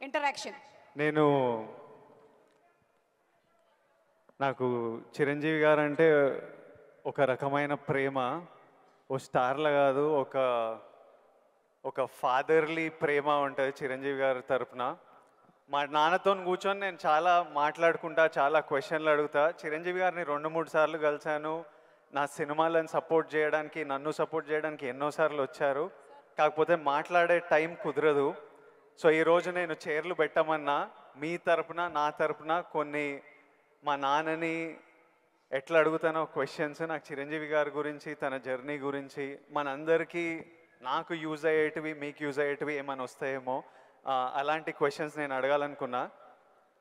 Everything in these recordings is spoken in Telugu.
ఇంటరాక్షన్. నాకు చిరంజీవి గారు అంటే ఒక రకమైన ప్రేమ, ఓ స్టార్ల కాదు, ఒక ఫాదర్లీ ప్రేమ ఉంటుంది చిరంజీవి గారి తరపున. మా నాన్నతో కూర్చొని నేను చాలా మాట్లాడుకుంటా, చాలా క్వశ్చన్లు అడుగుతా. చిరంజీవి గారిని 2-3 సార్లు కలిశాను. నా సినిమాలను సపోర్ట్ చేయడానికి, నన్ను సపోర్ట్ చేయడానికి ఎన్నోసార్లు వచ్చారు. కాకపోతే మాట్లాడే టైం కుదరదు. సో ఈరోజు నేను చైర్లు పెట్టమన్నా మీ తరపున, నా తరపున కొన్ని మా నాన్నని ఎట్లా అడుగుతానో క్వశ్చన్స్, నాకు చిరంజీవి గారి గురించి, తన జర్నీ గురించి, మనందరికీ నాకు యూజ్ అయ్యేటివి, మీకు యూజ్ అయ్యేటివి ఏమైనా వస్తాయేమో, అలాంటి క్వశ్చన్స్ నేను అడగాలనుకున్నా.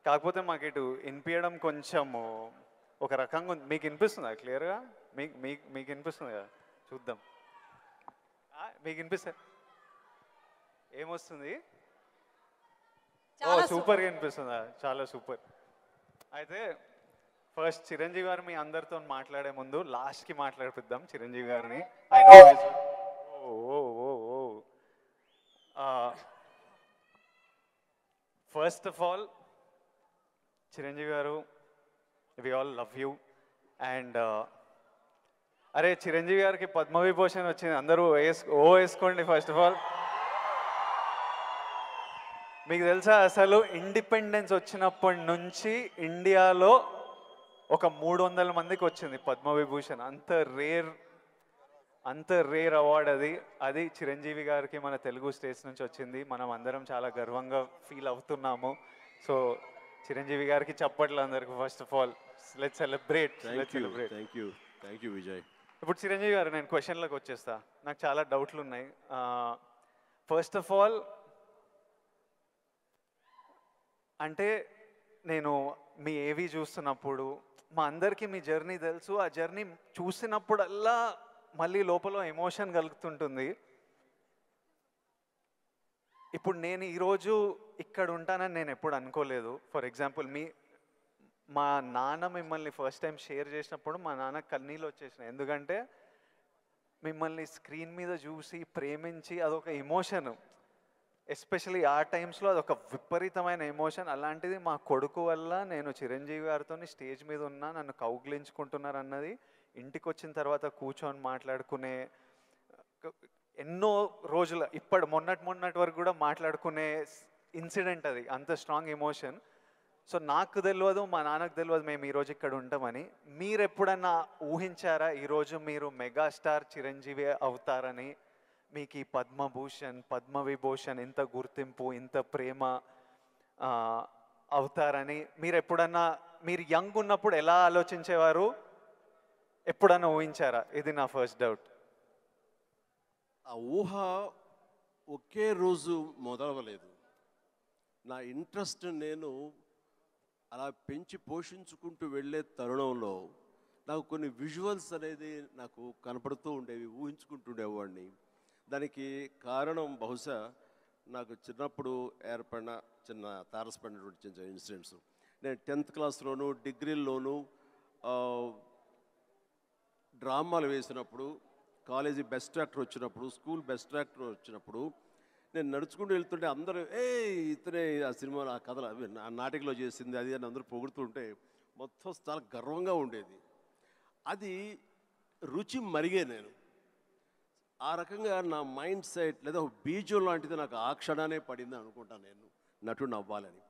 కాకపోతే మాకు ఇటు వినిపించడం కొంచెం ఒక రకంగా ఉంది. మీకు వినిపిస్తుందా క్లియర్గా? మీకు వినిపిస్తుంది కదా? చూద్దాం. మీకు వినిపిస్తుంది? ఏమొస్తుంది? ఓ సూపర్గా వినిపిస్తుందా? చాలా సూపర్. అయితే ఫస్ట్ చిరంజీవి గారు మీ అందరితో మాట్లాడే ముందు లాస్ట్కి మాట్లాడిపిద్దాం చిరంజీవి గారిని. First of all Chiranjeevi garu, we all love you. And అరే చిరంజీవి గారికి పద్మవిభూషణ్ వచ్చింది, అందరూ వేసుకోండి. ఫస్ట్ ఆఫ్ ఆల్ మీకు తెలుసా, అసలు ఇండిపెండెన్స్ వచ్చినప్పటి నుంచి ఇండియాలో ఒక 300 మందికి వచ్చింది పద్మవిభూషణ్. అంత రేర్ అవార్డ్ అది చిరంజీవి గారికి మన తెలుగు స్టేట్స్ నుంచి వచ్చింది. మనం అందరం చాలా గర్వంగా ఫీల్ అవుతున్నాము. సో చిరంజీవి గారికి చప్పట్లు అందరికి. First of all let's celebrate. Thank you Vijay. ఇప్పుడు చిరంజీవి గారు, నేను క్వశ్చన్లకు వచ్చేస్తా. నాకు చాలా డౌట్లు ఉన్నాయి. ఫస్ట్ ఆఫ్ ఆల్ అంటే నేను మీ ఏవి చూస్తున్నప్పుడు, మా అందరికీ మీ జర్నీ తెలుసు. ఆ జర్నీ చూసినప్పుడల్లా మళ్ళీ లోపల ఎమోషన్ కలుగుతుంటుంది. ఇప్పుడు నేను ఈరోజు ఇక్కడ ఉంటానని నేను ఎప్పుడు అనుకోలేదు. ఫర్ ఎగ్జాంపుల్ మా నాన్న మిమ్మల్ని ఫస్ట్ టైం షేర్ చేసినప్పుడు మా నాన్న కన్నీళ్ళు వచ్చేసినాయి. ఎందుకంటే మిమ్మల్ని స్క్రీన్ మీద చూసి ప్రేమించి అదొక ఎమోషన్. ఎస్పెషలీ ఆ టైమ్స్లో అదొక విపరీతమైన ఎమోషన్. అలాంటిది మా కొడుకు వల్ల నేను చిరంజీవి గారితో స్టేజ్ మీద ఉన్నా, నన్ను కౌగిలించుకుంటున్నారు అన్నది ఇంటికి వచ్చిన తర్వాత కూర్చొని మాట్లాడుకునే ఎన్నో రోజుల, మొన్నటి వరకు కూడా మాట్లాడుకునే ఇన్సిడెంట్ అది. అంత స్ట్రాంగ్ ఎమోషన్. సో నాకు తెలియదు, మా నాన్నకు తెలియదు మేము ఈరోజు ఇక్కడ ఉంటామని. మీరు ఎప్పుడన్నా ఊహించారా ఈరోజు మీరు మెగాస్టార్ చిరంజీవి అవుతారని? మీకు ఈ పద్మభూషణ్, పద్మవిభూషణ్, ఇంత గుర్తింపు, ఇంత ప్రేమ అవుతారని మీరు యంగ్ ఉన్నప్పుడు ఎలా ఆలోచించేవారు? ఎప్పుడన్నా ఊహించారా? ఇది నా ఫస్ట్ డౌట్. ఆ ఊహ ఒకే రోజు మొదలవలేదు. నా ఇంట్రెస్ట్ నేను అలా పెంచి పోషించుకుంటూ వెళ్ళే తరుణంలో నాకు కొన్ని విజువల్స్ అనేది నాకు కనపడుతూ ఉండేవి, ఊహించుకుంటుండేవాడిని. దానికి కారణం బహుశా నాకు చిన్నప్పుడు ఏర్పడిన చిన్న తారసపడినటువంటి చిన్న ఇన్సిడెంట్స్. నేను 10th క్లాస్లోను, డిగ్రీల్లోనూ డ్రామాలు వేసినప్పుడు, కాలేజీ బెస్ట్ యాక్టర్ వచ్చినప్పుడు, స్కూల్ బెస్ట్ యాక్టర్ వచ్చినప్పుడు నేను నడుచుకుంటూ వెళ్తుంటే అందరూ ఇతనే ఆ సినిమాలో ఆ కథలు అవి ఆ నాటికలో చేసింది అది అని అందరూ పొగుడుతుంటే మొత్తం చాలా గర్వంగా ఉండేది. అది రుచి మరిగే నేను ఆ రకంగా నా మైండ్ సెట్ లేదా ఒక బీజం లాంటిది నాకు ఆ క్షణానే పడింది అనుకుంటాను. నేను నటుడు అవ్వాలని.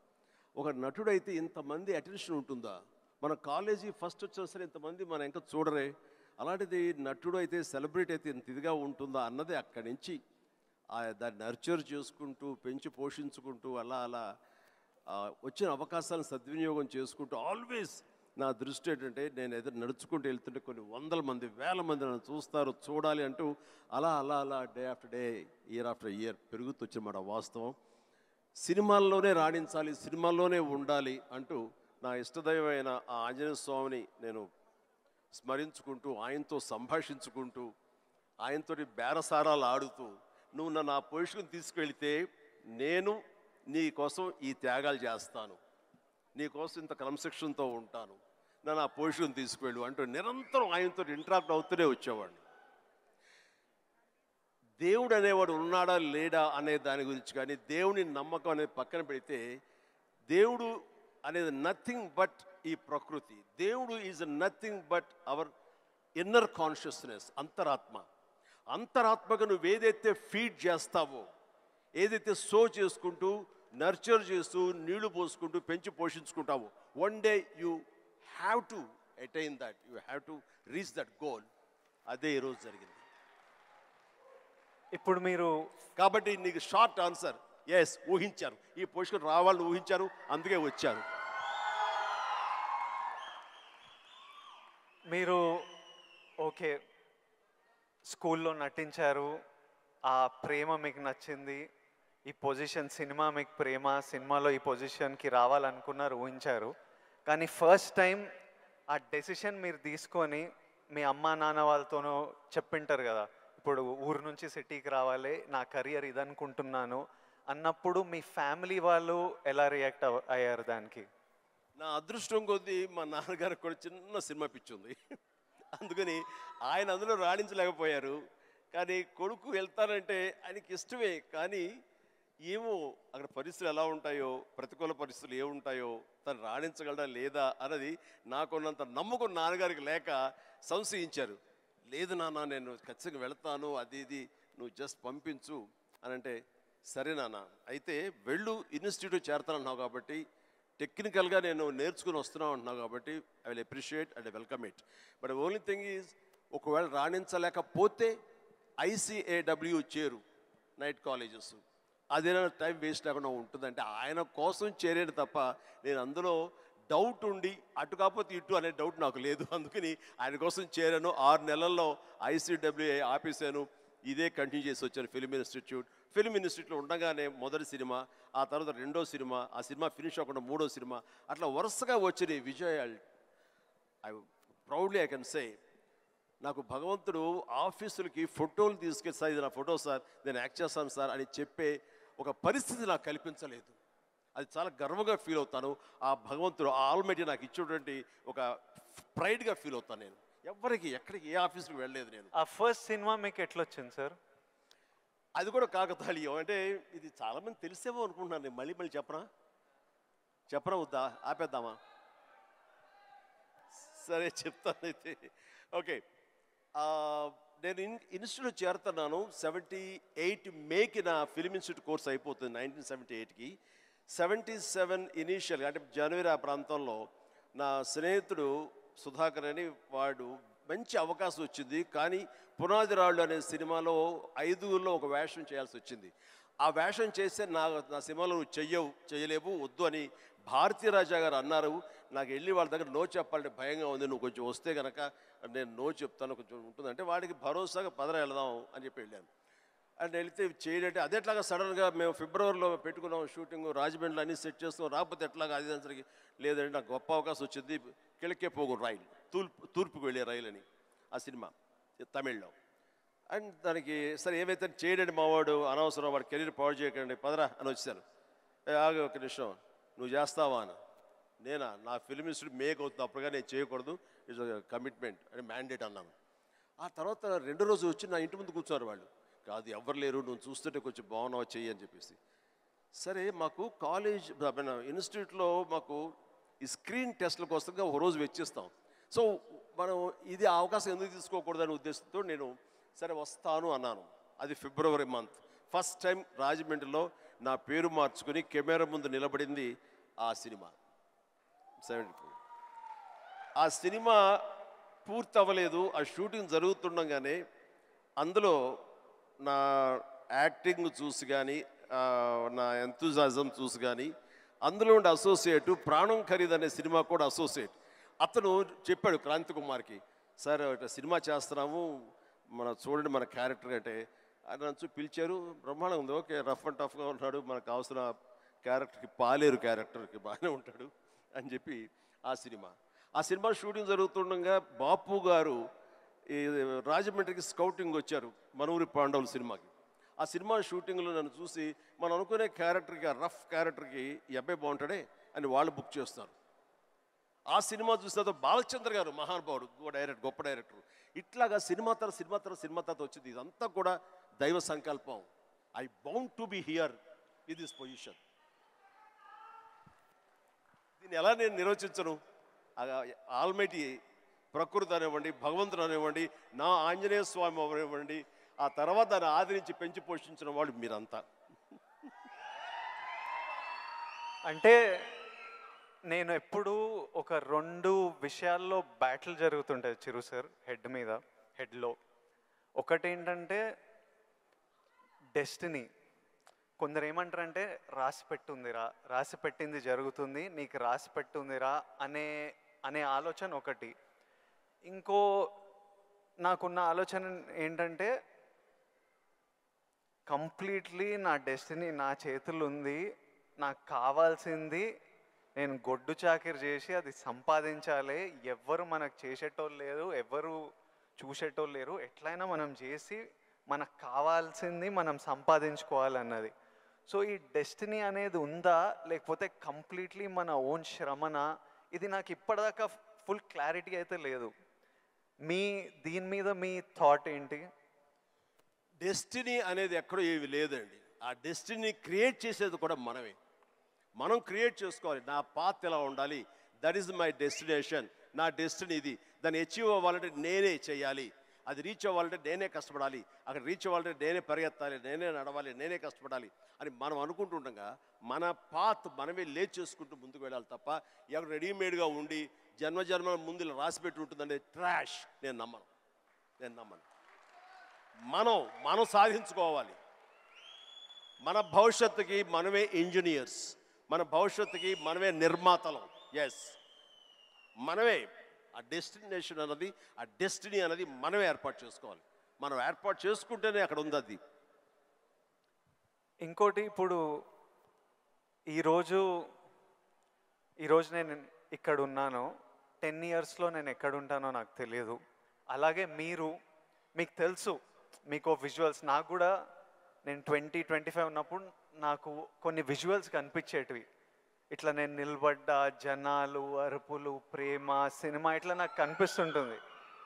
ఒక నటుడైతే ఇంతమంది అటెన్షన్ ఉంటుందా? మన కాలేజీ ఫస్ట్ వచ్చినా సరే ఇంతమంది మనం ఇంకా చూడరే, అలాంటిది నటుడు అయితే, సెలబ్రిటీ అయితే ఇంత ఇదిగా ఉంటుందా అన్నది అక్కడి నుంచి దాన్ని నర్చర్ చేసుకుంటూ పెంచి పోషించుకుంటూ అలా వచ్చిన అవకాశాలను సద్వినియోగం చేసుకుంటూ ఆల్వేస్ నా దృష్టి ఏంటంటే నేను ఎదురు నడుచుకుంటూ వెళ్తుంటే కొన్ని 100 మంది 1000 మంది నన్ను చూస్తారు, చూడాలి అంటూ అలా day after day, year after year పెరుగుతూ వచ్చినమాట వాస్తవం. సినిమాల్లోనే రాణించాలి, సినిమాల్లోనే ఉండాలి అంటూ నా ఇష్టదైవమైన ఆ ఆంజనేయ స్వామిని నేను స్మరించుకుంటూ, ఆయనతో సంభాషించుకుంటూ, ఆయనతో బేరసారాలు ఆడుతూ, నువ్వు నన్ను ఆ పొజిషన్ తీసుకెళ్తే నేను నీ కోసం ఈ త్యాగాలు చేస్తాను, నీ కోసం ఇంత క్రమశిక్షణతో ఉంటాను, నన్ను ఆ పొజిషన్ తీసుకువెళ్ళు అంటూ నిరంతరం ఆయనతో ఇంటరాక్ట్ అవుతూనే వచ్చేవాడిని. దేవుడు అనేవాడు ఉన్నాడా లేడా అనే దాని గురించి కానీ దేవుని నమ్మకం అనేది పక్కన పెడితే దేవుడు అనేది నథింగ్ బట్ ఈ ప్రకృతి. దేవుడు is nothing but our inner consciousness, అంతరాత్మ. అంతరాత్మగా నువ్వు ఏదైతే ఫీడ్ చేస్తావో, ఏదైతే సో చేసుకుంటూ నర్చర్ చేస్తూ నీళ్లు పోసుకుంటూ పెంచి పోషించుకుంటావో, one day you have to attain that, you have to reach that goal. అదే ఈరోజు జరిగింది. ఇప్పుడు మీరు కాబట్టి నీకు షార్ట్ ఆన్సర్, ఎస్, ఊహించారు, ఈ పొజిషన్ రావాలని ఊహించారు, అందుకే వచ్చారు. మీరు ఓకే స్కూల్లో నటించారు, ఆ ప్రేమ మీకు నచ్చింది, ఈ పొజిషన్ సినిమా మీకు ప్రేమ, సినిమాలో ఈ పొజిషన్కి రావాలనుకున్నారు, ఊహించారు. కానీ ఫస్ట్ టైం ఆ డెసిషన్ మీరు తీసుకొని మీ అమ్మా నాన్న వాళ్ళతోనూ చెప్పింటారు కదా, ఇప్పుడు ఊరు నుంచి సిటీకి రావాలి, నా కెరియర్ ఇదనుకుంటున్నాను అన్నప్పుడు మీ ఫ్యామిలీ వాళ్ళు ఎలా రియాక్ట్ అయ్యారు దానికి? నా అదృష్టం కొద్దీ మా నాన్నగారికి కూడా చిన్న సినిమా పిచ్చి ఉంది. అందుకని ఆయన అందులో రాణించలేకపోయారు. కానీ కొడుకు వెళ్తానంటే ఆయనకి ఇష్టమే, కానీ ఏమో అక్కడ పరిస్థితులు ఎలా ఉంటాయో, ప్రతికూల పరిస్థితులు ఏముంటాయో, తను రాణించగలడా లేదా అన్నది నాకున్నంత నమ్మకం నాన్నగారికి లేక సంశయించారు. లేదు నాన్న, నేను ఖచ్చితంగా వెళతాను, అది ఇది నువ్వు జస్ట్ పంపించు అని అంటే, సరే నాన్న అయితే వెళ్ళు, ఇన్స్టిట్యూట్ చేరతానన్నావు కాబట్టి, టెక్నికల్గా నేను నేర్చుకుని వస్తున్నావు అంటున్నావు కాబట్టి I will appreciate and welcome it. But only thing is, ఒకవేళ రాణించలేకపోతే ICAW చేరు, నైట్ కాలేజెస్, అదేనా టైం వేస్ట్ లేకుండా ఉంటుందంటే ఆయన కోసం చేరేది తప్ప నేను అందులో డౌట్ ఉండి అటు కాకపోతే ఇటు అనే డౌట్ నాకు లేదు. అందుకని ఆయన కోసం చేరాను. 6 నెలల్లో ICAW ఆపేసాను, ఇదే కంటిన్యూ చేసి వచ్చాను. ఫిల్మ్ ఇన్స్టిట్యూట్లో ఉండగానే మొదటి సినిమా, ఆ తర్వాత రెండో సినిమా, ఆ సినిమా ఫినిష్ అవ్వకుండా మూడో సినిమా, అట్లా వరుసగా వచ్చినాయి విజయాలు. ప్రౌడ్లీ ఐ కెన్ సే, నాకు భగవంతుడు ఆఫీసులకి ఫోటోలు తీసుకెళ్ళి, సార్ ఇది నా ఫోటో సార్, నేను యాక్ట్ చేస్తాను సార్ అని చెప్పే ఒక పరిస్థితి నాకు కల్పించలేదు. అది చాలా గర్వంగా ఫీల్ అవుతాను. ఆ భగవంతుడు, ఆ ఆల్మైటీ నాకు ఇచ్చేటువంటి ఒక ప్రైడ్గా ఫీల్ అవుతాను. నేను ఎవ్వరికి ఎక్కడికి ఏ ఆఫీస్కి వెళ్ళలేదు. నేను ఆ ఫస్ట్ సినిమా మీకు ఎట్లా వచ్చింది సార్? అది కూడా కాకతాళీయం. అంటే ఇది చాలామంది తెలిసేమో అనుకుంటున్నాను. నేను మళ్ళీ చెప్పనా వద్దా, ఆపేద్దామా? సరే చెప్తాను అయితే. ఓకే, నేను ఇన్స్టిట్యూట్ చేరుతున్నాను 78 మేకి నా ఫిల్మ్ ఇన్స్టిట్యూట్ కోర్స్ అయిపోతుంది. 1978కి 77 ఇనీషియల్గా అంటే జనవరి ఆ ప్రాంతంలో నా స్నేహితుడు సుధాకర్ అని వాడు మంచి అవకాశం వచ్చింది. కానీ పునాది రాళ్ళు అనే సినిమాలో 5గురిలో ఒక వేషం చేయాల్సి వచ్చింది. ఆ వేషం చేస్తే నా సినిమాలో నువ్వు చేయలేవు, వద్దు అని భారతీ రాజా గారు అన్నారు. నాకు వెళ్ళి వాళ్ళ దగ్గర నో చెప్పాలంటే భయంగా ఉంది, నువ్వు కొంచెం వస్తే కనుక నేను నో చెప్తాను, కొంచెం ఉంటుందంటే వాడికి భరోసాగా పదర వెళదాం అని చెప్పి వెళ్ళాను. అండ్ వెళితే చేయడంటే అదెట్లాగా సడన్గా మేము ఫిబ్రవరిలో పెట్టుకున్నాం షూటింగ్, రాజమండ్రిలో అన్నీ సెట్ చేస్తాం, రాకపోతే ఎట్లాగా అది దానికి లేదంటే నాకు గొప్ప అవకాశం వచ్చింది. కిళకే పోగు రైలు, తూర్పుకు వెళ్ళే రైలు అని ఆ సినిమా తమిళ్లో. అండ్ దానికి సరే ఏమైతే చేయడండి మావాడు, అనవసరం వాడు కెరీర్ పాడు చేయకండి, పదరా అని వచ్చాను. ఆగే ఒక నిమిషం, నువ్వు చేస్తావా అని. నా ఫిల్మ్ ఇన్స్టిట్యూట్ మేక్ అవుతుంది, అప్పుడుగా నేను చేయకూడదు, ఇట్స్ కమిట్మెంట్ అని మ్యాండేట్ అన్నాను. ఆ తర్వాత 2 రోజు వచ్చి నా ఇంటి ముందు కూర్చున్నారు వాళ్ళు. కాదు ఎవరు లేరు, నువ్వు చూస్తుంటే కొంచెం బాగున్నావు చెయ్యి అని చెప్పేసి. సరే మాకు కాలేజ్ ఇన్స్టిట్యూట్లో మాకు ఈ స్క్రీన్ టెస్ట్ల కోసంగా ఒక రోజు వెచ్చిస్తాం. సో మనం ఇది అవకాశం ఎందుకు తీసుకోకూడదనే ఉద్దేశంతో నేను సరే వస్తాను అన్నాను. అది ఫిబ్రవరి మంత్. ఫస్ట్ టైం రాజమండ్రిలో నా పేరు మార్చుకుని కెమెరా ముందు నిలబడింది ఆ సినిమా 74. ఆ సినిమా పూర్తి అవ్వలేదు, ఆ షూటింగ్ జరుగుతుండగానే అందులో నా యాక్టింగ్ చూసి కానీ, నా ఎంతూజాజం చూసి కానీ, అందులో ఉండే అసోసియేటు ప్రాణం ఖరీదు అనే సినిమా కూడా అసోసియేట్ అతను చెప్పాడు క్రాంతి కుమార్కి, సార్ సినిమా చేస్తున్నాము, చూడండి మన క్యారెక్టర్ అంటే. ఆయన నన్ను పిలిచారు, బ్రహ్మాండంగా ఉంది, ఓకే రఫ్ అండ్ టఫ్గా ఉన్నాడు, మనకు కావాల్సిన క్యారెక్టర్కి పాలేరు క్యారెక్టర్కి బాగానే ఉంటాడు అని చెప్పి ఆ సినిమా షూటింగ్ జరుగుతుండగా బాపు గారు ఈ రాజమండ్రికి స్కౌటింగ్ వచ్చారు మనూరి పాండవులు సినిమాకి. ఆ సినిమా షూటింగ్లో నన్ను చూసి మనం అనుకునే క్యారెక్టర్కి, ఆ రఫ్ క్యారెక్టర్కి ఈ అబ్బాయి బాగుంటాడే అని వాళ్ళు బుక్ చేస్తారు. ఆ సినిమా చూసిన తర్వాత బాలచంద్ర గారు మహానుభావుడు, గొప్ప డైరెక్టర్. ఇట్లాగా సినిమా తర్వాత వచ్చింది. ఇదంతా కూడా దైవ సంకల్పం. I bound to be here with this position. దీన్ని ఎలా నేను నిర్వచించను? ఆల్మైటీ ప్రకృతి అనివ్వండి, భగవంతుడు అనివ్వండి, నా ఆంజనేయ స్వామి అనివ్వండి, ఆ తర్వాత దాన్ని ఆదరించి పెంచి పోషించిన వాళ్ళు మీరంతా. అంటే నేను ఎప్పుడు ఒక 2 విషయాల్లో బ్యాటిల్ జరుగుతుంటుంది చిరు సార్ హెడ్లో. ఒకటేంటంటే డెస్టినీ. కొందరు ఏమంటారంటే రాసి పెట్టింది జరుగుతుంది, నీకు రాసి పెట్టుందిరా అనే ఆలోచన ఒకటి. ఇంకో నాకున్న ఆలోచన ఏంటంటే కంప్లీట్లీ నా డెస్టినీ నా చేతులు ఉంది, నాకు కావాల్సింది నేను గొడ్డు చాకిరి చేసి అది సంపాదించాలి. ఎవ్వరు మనకు చేసేటోళ్ళు లేరు, ఎవ్వరు చూసేటోళ్ళు లేరు. ఎట్లయినా మనం చేసి మనకు కావాల్సింది మనం సంపాదించుకోవాలన్నది. సో ఈ డెస్టినీ అనేది ఉందా, లేకపోతే కంప్లీట్లీ మన ఓన్ శ్రమన? ఇది నాకు ఇప్పటిదాకా ఫుల్ క్లారిటీ అయితే లేదు. దీని మీద మీ థాట్ ఏంటి? డెస్టినీ అనేది ఎక్కడో ఏవి లేదండి. ఆ డెస్టినీ క్రియేట్ చేసేది కూడా మనమే. మనం క్రియేట్ చేసుకోవాలి. నా పాత్ ఎలా ఉండాలి, దట్ ఈస్ మై డెస్టినేషన్, నా డెస్టినీ ఇది. దాన్ని అచీవ్ అవ్వాలంటే నేనే చేయాలి, అది రీచ్ అవ్వాలంటే నేనే కష్టపడాలి, అక్కడ రీచ్ అవ్వాలంటే నేనే పరిగెత్తాలి, నేనే నడవాలి, నేనే కష్టపడాలి అని మనం అనుకుంటుండగా మన పాత్ మనమే లేట్ చేసుకుంటూ ముందుకు వెళ్ళాలి తప్ప ఎక్కడ రెడీమేడ్గా ఉండి జన్మల ముందు ఇలా రాసిపెట్టి ఉంటుందంటే ట్రాష్. నేను నమ్మను. మనం సాధించుకోవాలి. మన భవిష్యత్తుకి మనమే ఇంజనీర్స్, మన భవిష్యత్తుకి మనమే నిర్మాతలం. ఎస్, మనమే ఆ డెస్టినేషన్ అన్నది, ఆ డెస్టినీ అనేది మనమే ఏర్పాటు చేసుకోవాలి. మనం ఏర్పాటు చేసుకుంటేనే అక్కడ ఉంది అది. ఇంకోటి, ఇప్పుడు ఈరోజు నేను ఇక్కడ ఉన్నాను, 10 ఇయర్స్లో నేను ఎక్కడ ఉంటానో నాకు తెలియదు. అలాగే మీకు తెలుసు, మీకు విజువల్స్. నాకు కూడా నేను 20-25 ఉన్నప్పుడు నాకు కొన్ని విజువల్స్ కనిపించేటివి. ఇట్లా నేను నిలబడ్డా, జనాలు, అరుపులు, ప్రేమ, సినిమా ఇట్లా నాకు కనిపిస్తుంటుంది.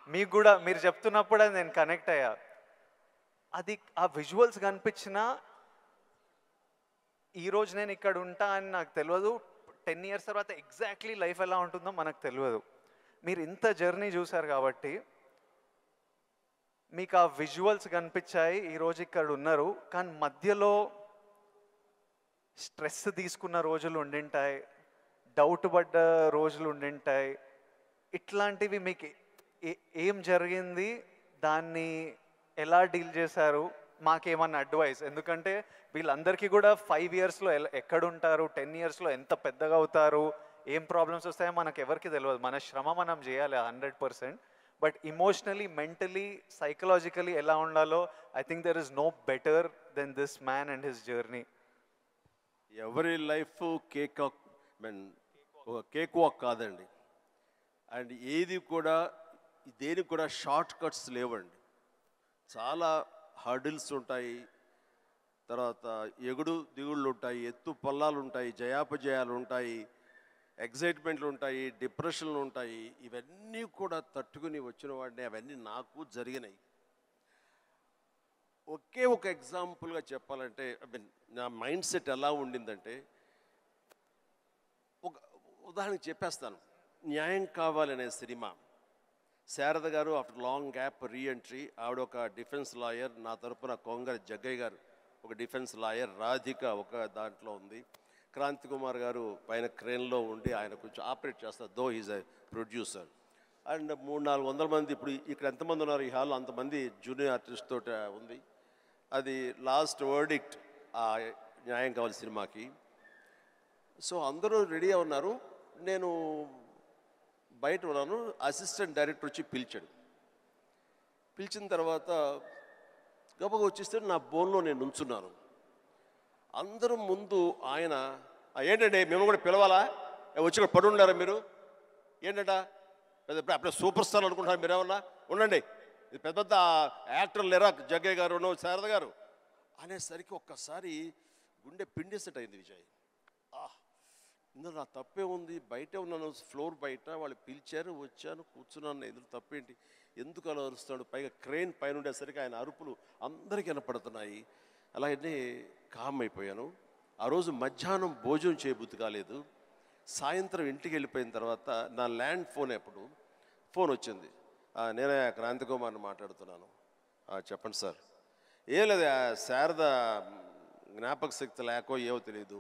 మీకు కూడా మీరు చెప్తున్నప్పుడు అది నేను కనెక్ట్ అయ్యా. అది ఆ విజువల్స్ కనిపించినా ఈరోజు నేను ఇక్కడ ఉంటా అని నాకు తెలియదు. 10 ఇయర్స్ తర్వాత ఎగ్జాక్ట్లీ లైఫ్ ఎలా ఉంటుందో మనకు తెలియదు. మీరు ఇంత జర్నీ చూసారు కాబట్టి మీకు ఆ విజువల్స్ కనిపించాయి, ఈరోజు ఇక్కడ ఉన్నారు. కానీ మధ్యలో స్ట్రెస్ తీసుకున్న రోజులు ఉండింటాయి, డౌట్ పడ్డ రోజులు ఉండింటాయి. ఇట్లాంటివి మీకు ఏం జరిగింది, దాన్ని ఎలా డీల్ చేశారు? మాకేమన్నా అడ్వైస్? ఎందుకంటే వీళ్ళందరికీ కూడా 5 ఇయర్స్లో ఎక్కడుంటారు, 10 ఇయర్స్లో ఎంత పెద్దగా అవుతారు, ఏం ప్రాబ్లమ్స్ వస్తాయో మనకు ఎవరికి తెలియదు. మన శ్రమ మనం చేయాలి 100%. బట్ ఇమోషనలీ, మెంటలీ, సైకలాజికలీ ఎలా ఉండాలో I think there is no better than this man and his journey. ఎవరి లైఫ్ కేక్ వాక్ కాదండి. అండ్ దేనికి కూడా షార్ట్ కట్స్ లేవండి. చాలా హర్డిల్స్ ఉంటాయి, తర్వాత ఎగుడు దిగుళ్ళు ఉంటాయి, ఎత్తు పల్లాలు ఉంటాయి, జయాపజయాలు ఉంటాయి, ఎగ్జైట్మెంట్లు ఉంటాయి, డిప్రెషన్లు ఉంటాయి. ఇవన్నీ కూడా తట్టుకుని వచ్చిన వాడిని. అవన్నీ నాకు జరిగినాయి. ఒకే ఒక ఎగ్జాంపుల్గా చెప్పాలంటే, నా మైండ్ సెట్ ఎలా ఉండిందంటే, ఒక ఉదాహరణకి చెప్పేస్తాను. న్యాయం కావాలనే సినిమా, శారద గారు ఆఫ్టర్ లాంగ్ గ్యాప్ రీఎంట్రీ. ఆవిడ ఒక డిఫెన్స్ లాయర్, నా తరపున కొంగర జగ్గయ్య గారు ఒక డిఫెన్స్ లాయర్, రాధిక ఒక దాంట్లో ఉంది, క్రాంతి కుమార్ గారు పైన క్రేన్లో ఉండి ఆయన కొంచెం ఆపరేట్ చేస్తారు, though is a producer. And 300-400 మంది, ఇప్పుడు ఇక్కడ ఎంతమంది ఉన్నారు ఈ హాల్లో అంతమంది జూనియర్ ఆర్టిస్ట్ తోటి ఉంది. అది లాస్ట్ వర్డిక్ట్ ఆ న్యాయం కావాలి సినిమాకి. సో అందరూ రెడీ ఉన్నారు, నేను బయట ఉన్నాను. అసిస్టెంట్ డైరెక్టర్ వచ్చి పిలిచిన తర్వాత గబగ వచ్చేస్తే నా బోన్లో నేను నుంచున్నాను. అందరూ ముందు ఆయన, ఏంటంటే మేము కూడా పిలవాలా, వచ్చి కూడా పడి ఉండారా మీరు, ఏంటంట అప్పుడే సూపర్ స్టార్ అనుకుంటున్నారు మీరు, ఏమన్నా ఉండండి, ఇది పెద్ద పెద్ద యాక్టర్లు లేరా, జగ్గయ్య గారు, శారద గారు అనేసరికి ఒక్కసారి గుండె పిండేసేట అయింది విజయ్. ఇందులో నా తప్పే ఉంది, బయటే ఉన్నాను, ఫ్లోర్ బయట వాళ్ళు పిలిచారు, వచ్చాను, కూర్చున్నాను, ఇందులో తప్పేంటి, ఎందుకు అలా అరుస్తాడు, పైగా క్రెయిన్ పైన ఉండేసరికి ఆయన అరుపులు అందరికీ వినపడుతున్నాయి. అలాగే కామ్ అయిపోయాను. ఆ రోజు మధ్యాహ్నం భోజనం చేయబుద్ధి కాలేదు. సాయంత్రం ఇంటికి వెళ్ళిపోయిన తర్వాత నా ల్యాండ్ ఫోన్ అప్పుడు ఫోన్ వచ్చింది. నేనే క్రాంతికుమార్ని మాట్లాడుతున్నాను. చెప్పండి సార్. ఏం లేదు, శారద జ్ఞాపక శక్తి లేకో ఏవో తెలియదు,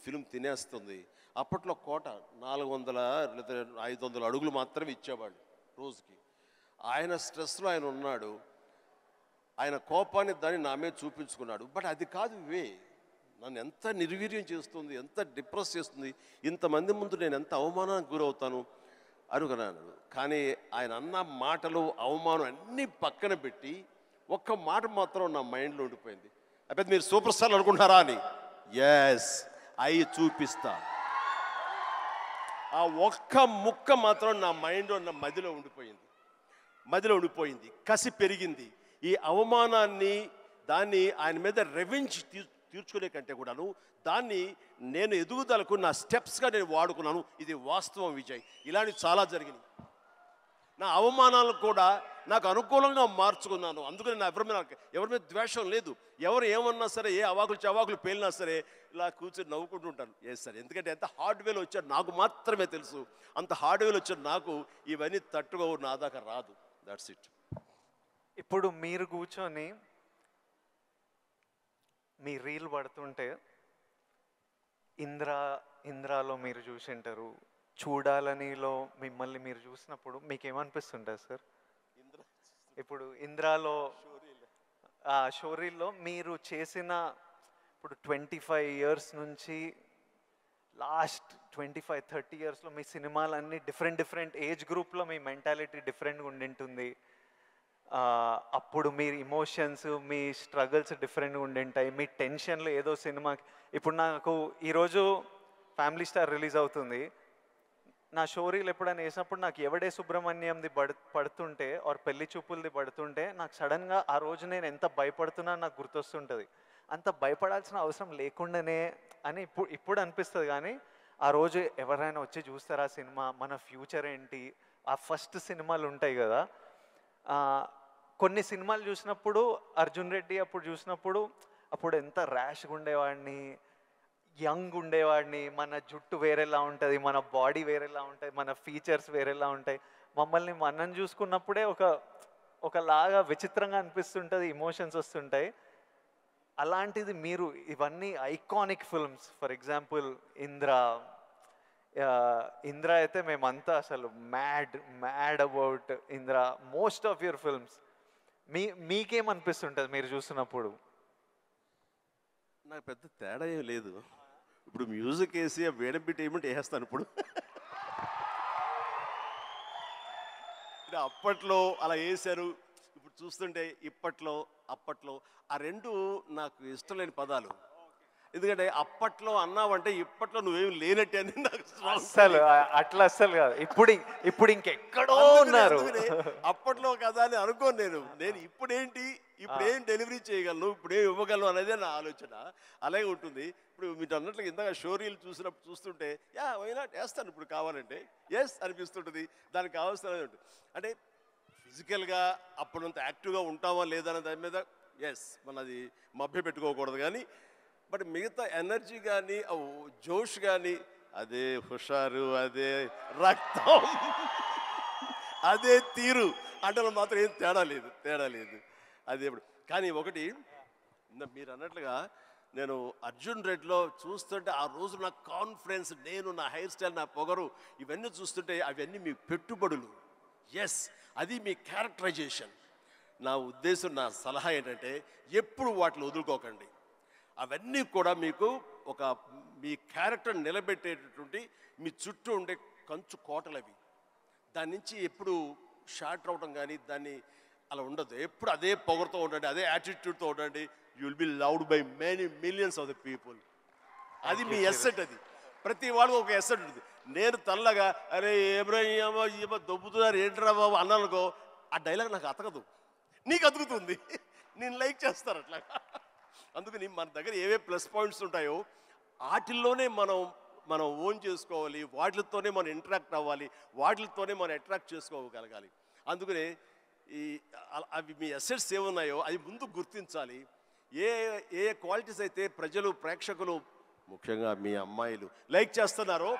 ఫిల్మ్ తినేస్తుంది. అప్పట్లో కోట 400 లేదా 500 అడుగులు మాత్రమే ఇచ్చేవాళ్ళు రోజుకి. ఆయన స్ట్రెస్లో ఆయన ఉన్నాడు, ఆయన కోపాన్ని దాన్ని నా మీద చూపించుకున్నాడు. బట్ అది కాదు నన్ను ఎంత నిర్వీర్యం చేస్తుంది, ఎంత డిప్రెస్ చేస్తుంది, ఇంతమంది ముందు నేను ఎంత అవమానానికి గురవుతాను అనుకున్నాను. కానీ ఆయన అన్న మాటలు, అవమానం అన్నీ పక్కన పెట్టి ఒక్క మాట మాత్రం నా మైండ్లో ఉండిపోయింది. అప్పుడు మీరు సూపర్ స్టార్ అనుకుంటున్నారా అని. ఎస్, అవి చూపిస్తా. ఆ ఒక్క ముక్క మాత్రం నా మైండ్లో, నా మదిలో ఉండిపోయింది. కసి పెరిగింది. ఈ అవమానాన్ని, దాన్ని ఆయన మీద రెవెంజ్ తీర్చుకునే కంటే కూడాను దాన్ని నేను ఎదుగుదలకు నా స్టెప్స్గా నేను వాడుకున్నాను. ఇది వాస్తవం విజయ్. ఇలాంటివి చాలా జరిగినాయి. నా అవమానాలను కూడా నాకు అనుకూలంగా మార్చుకున్నాను. అందుకని నా ఎవరి మీద ద్వేషం లేదు. ఎవరు ఏమన్నా సరే, ఏ అవాకులు పేలినా సరే ఇలా కూర్చొని నవ్వుకుంటూ ఉంటాను. సార్, ఎందుకంటే ఎంత హార్డ్వేర్ వచ్చాడు నాకు మాత్రమే తెలుసు. అంత హార్డ్వేర్ వచ్చాడు నాకు ఇవన్నీ తట్టుకోవు, నా దాకా రాదు. That's it. ఇప్పుడు మీరు కూర్చొని మీ రీల్ పడుతుంటే ఇంద్రాలో మీరు చూసింటారు, చూడాలనిలో మిమ్మల్ని మీరు చూసినప్పుడు మీకు ఏమనిపిస్తుంటుంది సార్? ఇప్పుడు ఇంద్రాలో షోరీల్లో మీరు చేసిన, ఇప్పుడు 25 years నుంచి లాస్ట్ 25-30 yearsలో మీ సినిమాలన్నీ డిఫరెంట్ ఏజ్ గ్రూప్లో మీ మెంటాలిటీ డిఫరెంట్గా ఉండింటుంది. అప్పుడు మీ ఇమోషన్స్, మీ స్ట్రగుల్స్ డిఫరెంట్గా ఉండింటాయి. మీ టెన్షన్లు ఏదో సినిమాకి, ఇప్పుడు నాకు ఈరోజు ఫ్యామిలీ స్టార్ రిలీజ్ అవుతుంది. నా షోరీలు ఎప్పుడైనా వేసినప్పుడు నాకు ఎవడే సుబ్రహ్మణ్యంది పడుతుంటే ఆర్ పెళ్లి చూపులది పడుతుంటే నాకు సడన్గా ఆ రోజు నేను ఎంత భయపడుతున్నా నాకు గుర్తొస్తుంటుంది. అంత భయపడాల్సిన అవసరం లేకుండానే అని ఇప్పుడు అనిపిస్తుంది. కానీ ఆ రోజు ఎవరైనా వచ్చి చూస్తారా సినిమా, మన ఫ్యూచర్ ఏంటి, ఆ ఫస్ట్ సినిమాలు ఉంటాయి కదా. కొన్ని సినిమాలు చూసినప్పుడు అర్జున్ రెడ్డి అప్పుడు చూసినప్పుడు అప్పుడు ఎంత ర్యాష్గా ఉండేవాడిని, యంగ్ ఉండేవాడిని, మన జుట్టు వేరేలా ఉంటుంది, మన బాడీ వేరేలా ఉంటుంది, మన ఫీచర్స్ వేరేలా ఉంటాయి. మమ్మల్ని మనం చూసుకున్నప్పుడే ఒకలాగా విచిత్రంగా అనిపిస్తుంటుంది, ఇమోషన్స్ వస్తుంటాయి. అలాంటిది మీరు ఇవన్నీ iconic films, for example Indra అయితే మేమంతా అసలు mad about Indra. Most of your films మీకేమనిపిస్తుంటుంది మీరు చూసినప్పుడు? నాకు పెద్ద తేడా ఏం లేదు. ఇప్పుడు మ్యూజిక్ వేసి వేడబిట్ ఏమంటే వేస్తాను. ఇప్పుడు అప్పట్లో అలా వేశారు, ఇప్పుడు చూస్తుంటే ఇప్పట్లో అప్పట్లో ఆ రెండు నాకు ఇష్టం లేని పదాలు. ఎందుకంటే అప్పట్లో అన్నావంటే ఇప్పట్లో నువ్వేమి లేనట్టే అని నాకు అస్సలు అస్సలు కాదు. ఇప్పుడు ఇంకెక్కడో ఉన్నారు. అప్పట్లో కదా అని అనుకోను నేను ఇప్పుడేంటి, ఇప్పుడేం డెలివరీ చేయగలను, ఇప్పుడేం ఇవ్వగలను అనేది నా ఆలోచన. అలాగే ఉంటుంది. ఇప్పుడు మీరు అన్నట్లుగా ఇందాక షోరీలు చూస్తుంటే వైనా వేస్తాను ఇప్పుడు కావాలంటే అనిపిస్తుంటుంది. దానికి కావాల్సిన అంటే ఫిజికల్గా అప్పుడంత యాక్టివ్గా ఉంటామా లేదా అనే దాని మీద మనది మభ్య పెట్టుకోకూడదు. కానీ బట్ మిగతా ఎనర్జీ కానీ, జోష్ కానీ, అదే హుషారు, అదే రక్తం, అదే తీరు అంటే మాత్రం ఏం తేడా లేదు. అది ఎప్పుడు కానీ ఒకటి మీరు అన్నట్లుగా నేను అర్జున్ రెడ్డిలో చూస్తుంటే ఆ రోజు నా కాన్ఫిడెన్స్, నేను నా హెయిర్ స్టైల్, నా పొగరు, ఇవన్నీ చూస్తుంటే అవన్నీ మీ పెట్టుబడులు. అది మీ క్యారెక్టరైజేషన్. నా ఉద్దేశం, నా సలహా ఏంటంటే ఎప్పుడు వాటిని వదులుకోకండి. అవన్నీ కూడా మీకు మీ క్యారెక్టర్ నిలబెట్టేటటువంటి మీ చుట్టూ ఉండే కంచు కోటలు అవి. దాని నుంచి ఎప్పుడు షార్ట్ అవడం కానీ దాన్ని అలా ఉండదు. ఎప్పుడు అదే పొగరుతో ఉండండి, అదే యాటిట్యూడ్తో ఉండండి. You will be loved by many millions of the people. అది మీ ఎస్సెట్. అది ప్రతి వాళ్ళకు ఒక ఎస్సెట్ ఉంటుంది. నేను తల్లగా అరే ఏమో దొబ్బుతున్నారు ఏంట్రా బాబు అన్నానుకో, ఆ డైలాగ్ నాకు అతకదు, నీకు అతుకుతుంది, నేను లైక్ చేస్తాను అట్లా. అందుకని మన దగ్గర ఏవే ప్లస్ పాయింట్స్ ఉంటాయో వాటిల్లోనే మనం మనం ఓన్ చేసుకోవాలి, వాటితోనే మనం ఇంటరాక్ట్ అవ్వాలి, వాటితోనే మనం అట్రాక్ట్ చేసుకోగలగాలి. అందుకనే అవి మీ అసెట్స్ ఏమున్నాయో అది ముందు గుర్తించాలి. ఏ ఏ క్వాలిటీస్ అయితే ప్రజలు, ప్రేక్షకులు, ముఖ్యంగా మీ అమ్మాయిలు లైక్ చేస్తున్నారో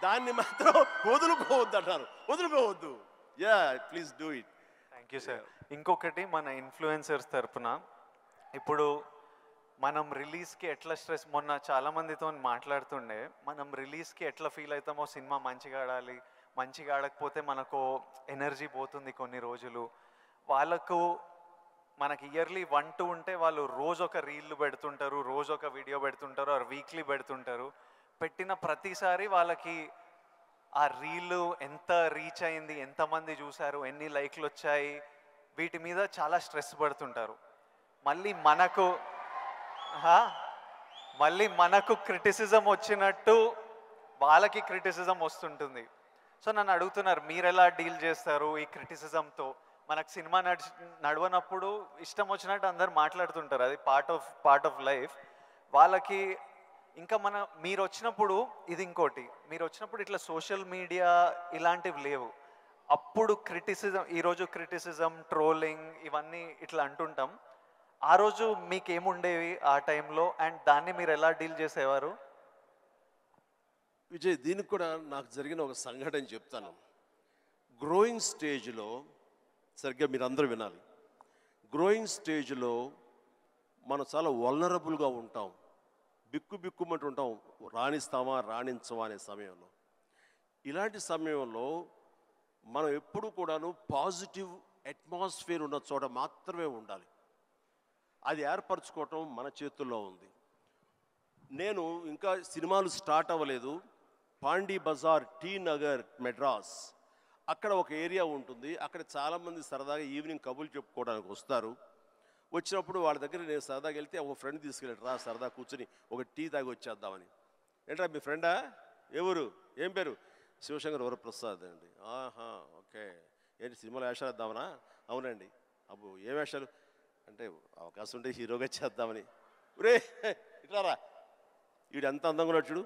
దాన్ని మాత్రం వదులుకోవద్దు అంటారు. వదులుకోవద్దు. Yeah, please do it. Thank you sir. ఇంకొకటి మన ఇన్ఫ్లుయెన్సర్స్ తరపున ఇప్పుడు మనం రిలీజ్కి ఎట్లా స్ట్రెస్, మొన్న చాలామందితో మాట్లాడుతుండే, మనం రిలీజ్కి ఎట్లా ఫీల్ అవుతామో, సినిమా మంచిగా ఆడాలి, మంచిగా ఆడకపోతే మనకు ఎనర్జీ పోతుంది కొన్ని రోజులు. వాళ్ళకు మనకి ఇయర్లీ 1-2 ఉంటే వాళ్ళు రోజు ఒక రీల్ పెడుతుంటారు, రోజు ఒక వీడియో పెడుతుంటారు, ఆర్ వీక్లీ పెడుతుంటారు. పెట్టిన ప్రతిసారి వాళ్ళకి ఆ రీల్ ఎంత రీచ్ అయింది, ఎంతమంది చూశారు, ఎన్ని లైక్లు వచ్చాయి, వీటి మీద చాలా స్ట్రెస్ పడుతుంటారు. మళ్ళీ మనకు క్రిటిసిజం వచ్చినట్టు వాళ్ళకి క్రిటిసిజం వస్తుంటుంది. సో నన్ను అడుగుతున్నారు, మీరు ఎలా డీల్ చేస్తారు ఈ క్రిటిసిజంతో? మనకు సినిమా నడవనప్పుడు ఇష్టం వచ్చినట్టు అందరు మాట్లాడుతుంటారు, అది పార్ట్ ఆఫ్ లైఫ్. వాళ్ళకి ఇంకా మీరు వచ్చినప్పుడు, ఇది ఇంకోటి, మీరు వచ్చినప్పుడు ఇట్లా సోషల్ మీడియా ఇలాంటివి లేవు. అప్పుడు ఈరోజు క్రిటిసిజం, ట్రోలింగ్ ఇవన్నీ ఇట్లా అంటుంటాం. ఆ రోజు మీకేముండేవి ఆ టైంలో, అండ్ దాన్ని మీరు ఎలా డీల్ చేసేవారు? విజయ్, దీనికి కూడా నాకు జరిగిన ఒక సంఘటన చెప్తాను. గ్రోయింగ్ స్టేజ్లో, సరిగ్గా మీరు అందరూ వినాలి, గ్రోయింగ్ స్టేజ్లో మనం చాలా వల్నరబుల్గా ఉంటాం, బిక్కుమంటూ ఉంటాం, రాణిస్తామా రాణించమా అనే సమయంలో. ఇలాంటి సమయంలో మనం ఎప్పుడు కూడాను పాజిటివ్ అట్మాస్ఫియర్ ఉన్న చోట మాత్రమే ఉండాలి. అది ఏర్పరచుకోవటం మన చేతుల్లో ఉంది. నేను ఇంకా సినిమాలు స్టార్ట్ అవ్వలేదు. పాండీ బజార్, టీ నగర్, మెడ్రాస్, అక్కడ ఒక ఏరియా ఉంటుంది. అక్కడ చాలామంది సరదాగా ఈవినింగ్ కబుర్లు చెప్పుకోవడానికి వస్తారు. వచ్చినప్పుడు వాళ్ళ దగ్గర నేను సరదాగా వెళ్తే ఒక ఫ్రెండ్ తీసుకెళ్ళాడు, రా సరదా కూర్చొని ఒక టీ తాగి వచ్చేద్దామని. ఏంట్రా మీ ఫ్రెండా? ఎవరు? ఏం పేరు? శివశంకర్ వరప్రసాద్ అండి. ఆహా, ఓకే. ఏంటి సినిమాలో వేషాలు వేద్దామనా? అవునండి. అబ్బో, ఏ వేషాలు అంటే, అవకాశం ఉంటే హీరోగా చేద్దామని. రే ఇట్లారా, వీడు ఎంత అందంగా ఉన్నాడు చూడు,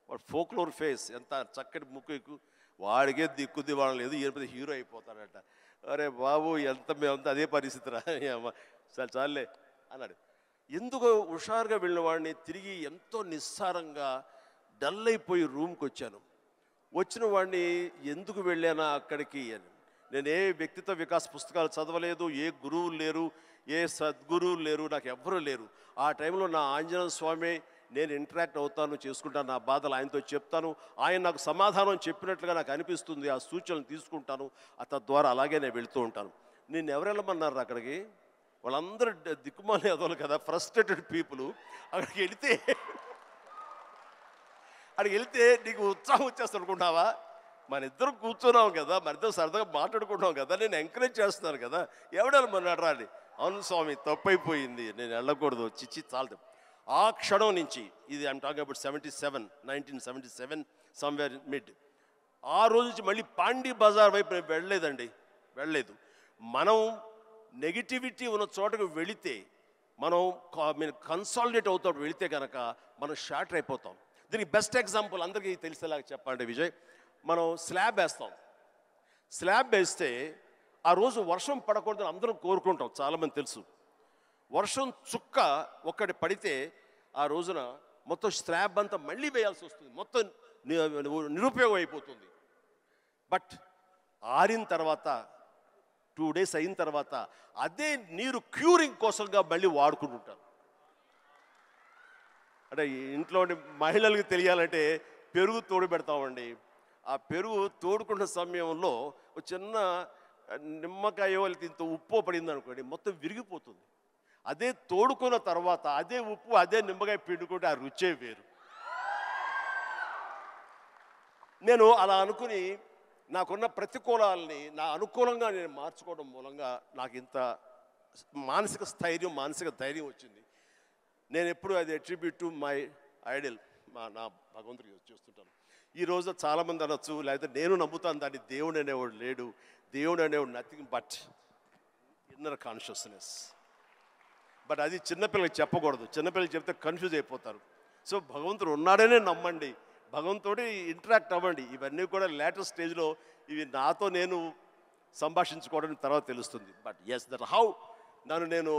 వాడు ఫోక్లోర్ ఫేస్, ఎంత చక్కటి ముక్కు ఎక్కువ, వాడికే దిక్కుద్ది వాడు లేదు, ఈయన హీరో అయిపోతాడట. అరే బాబు, మేమంతా అదే పరిస్థితి రా, చాలే అన్నాడు. ఎందుకో హుషారుగా వెళ్ళిన వాడిని తిరిగి ఎంతో నిస్సారంగా డల్ అయిపోయి రూమ్కి వచ్చాను. వచ్చిన వాడిని ఎందుకు వెళ్ళానా అక్కడికి అని, నేను ఏ వ్యక్తిత్వ వికాస్ పుస్తకాలు చదవలేదు, ఏ గురువులు లేరు, ఏ సద్గురువులు లేరు, నాకు ఎవ్వరూ లేరు. ఆ టైంలో నా ఆంజనేయ స్వామి, నేను ఇంటరాక్ట్ అవుతాను, చేసుకుంటాను, నా బాధలు ఆయనతో చెప్తాను, ఆయన నాకు సమాధానం చెప్పినట్లుగా నాకు అనిపిస్తుంది, ఆ సూచనలు తీసుకుంటాను, తద్వారా అలాగే నేను వెళుతూ ఉంటాను. నేను ఎవరు వెళ్ళమన్నారు అక్కడికి? వాళ్ళందరూ దిక్కుమాలి అదోలు కదా, ఫ్రస్ట్రేటెడ్ పీపుల్. అక్కడికి వెళితే నీకు ఉత్సాహం వచ్చేస్తా అనుకుంటావా? మన ఇద్దరం కూర్చున్నాం కదా, మన ఇద్దరు సరదాగా మాట్లాడుకుంటున్నాం కదా, నేను ఎంకరేజ్ చేస్తున్నాను కదా, ఎవడెళ్ళమన్నాడు రాండి? అవును స్వామి, తప్పైపోయింది, నేను వెళ్ళకూడదు, చిచ్చి చాలు. ఆ క్షణం నుంచి, ఇది I'm talking about 1977 somewhere mid, ఆ రోజు నుంచి మళ్ళీ పాండీ బజార్ వైపు నేను వెళ్ళలేదు. మనం నెగిటివిటీ ఉన్న చోటకు వెళితే, మనం కన్సాలిడేట్ అవుతాం వెళితే కనుక మనం షార్టర్ అయిపోతాం. దీనికి బెస్ట్ ఎగ్జాంపుల్ అందరికీ తెలిసేలాగా చెప్పాలంటే విజయ్, మనం స్లాబ్ వేస్తే ఆ రోజు వర్షం పడకూడదని అందరం కోరుకుంటాం, చాలామంది తెలుసు. వర్షం చుక్క ఒక్కటి పడితే ఆ రోజున మొత్తం స్లాబ్ అంతా మళ్ళీ వేయాల్సి వస్తుంది, మొత్తం నిరుపయోగం అయిపోతుంది. బట్ ఆరిన తర్వాత 2 days అయిన తర్వాత అదే నీరు క్యూరింగ్ కోసంగా మళ్ళీ వాడుకుంటుంటారు. అంటే ఇంట్లోని మహిళలకు తెలియాలంటే పెరుగు తోడు పెడతామండి. ఆ పెరుగు తోడుకున్న సమయంలో ఒక చిన్న నిమ్మకాయ ఇంత ఉప్పు పడింది అనుకోండి, మొత్తం విరిగిపోతుంది. అదే తోడుకున్న తర్వాత అదే ఉప్పు, అదే నిమ్మకాయ పిండుకుంటే ఆ రుచే వేరు. నేను అలా అనుకుని నాకున్న ప్రతికూలాలని నా అనుకూలంగా నేను మార్చుకోవడం మూలంగా నాకు ఇంత మానసిక ధైర్యం వచ్చింది. నేను ఎప్పుడు అది అట్రిబ్యూట్ టు మై ఐడల్, నా భగవంతుడికి చేస్తుంటాను. ఈ రోజు చాలామంది అనొచ్చు, లేకపోతే నేను నమ్ముతాను దాన్ని, దేవుడు అనేవాడు లేడు, దేవుడు అనేవాడు nothing but inner consciousness. But అది చిన్నపిల్లలకి చెప్పకూడదు, చిన్నపిల్లలకి చెప్తే కన్ఫ్యూజ్ అయిపోతారు. సో భగవంతుడు ఉన్నాడనే నమ్మండి, భగవంతుడి ఇంటరాక్ట్ అవ్వండి. ఇవన్నీ కూడా లేటెస్ట్ స్టేజ్లో ఇవి నాతో నేను సంభాషించుకోవడం తర్వాత తెలుస్తుంది. బట్ ఎస్ దట్ హౌ నన్ను నేను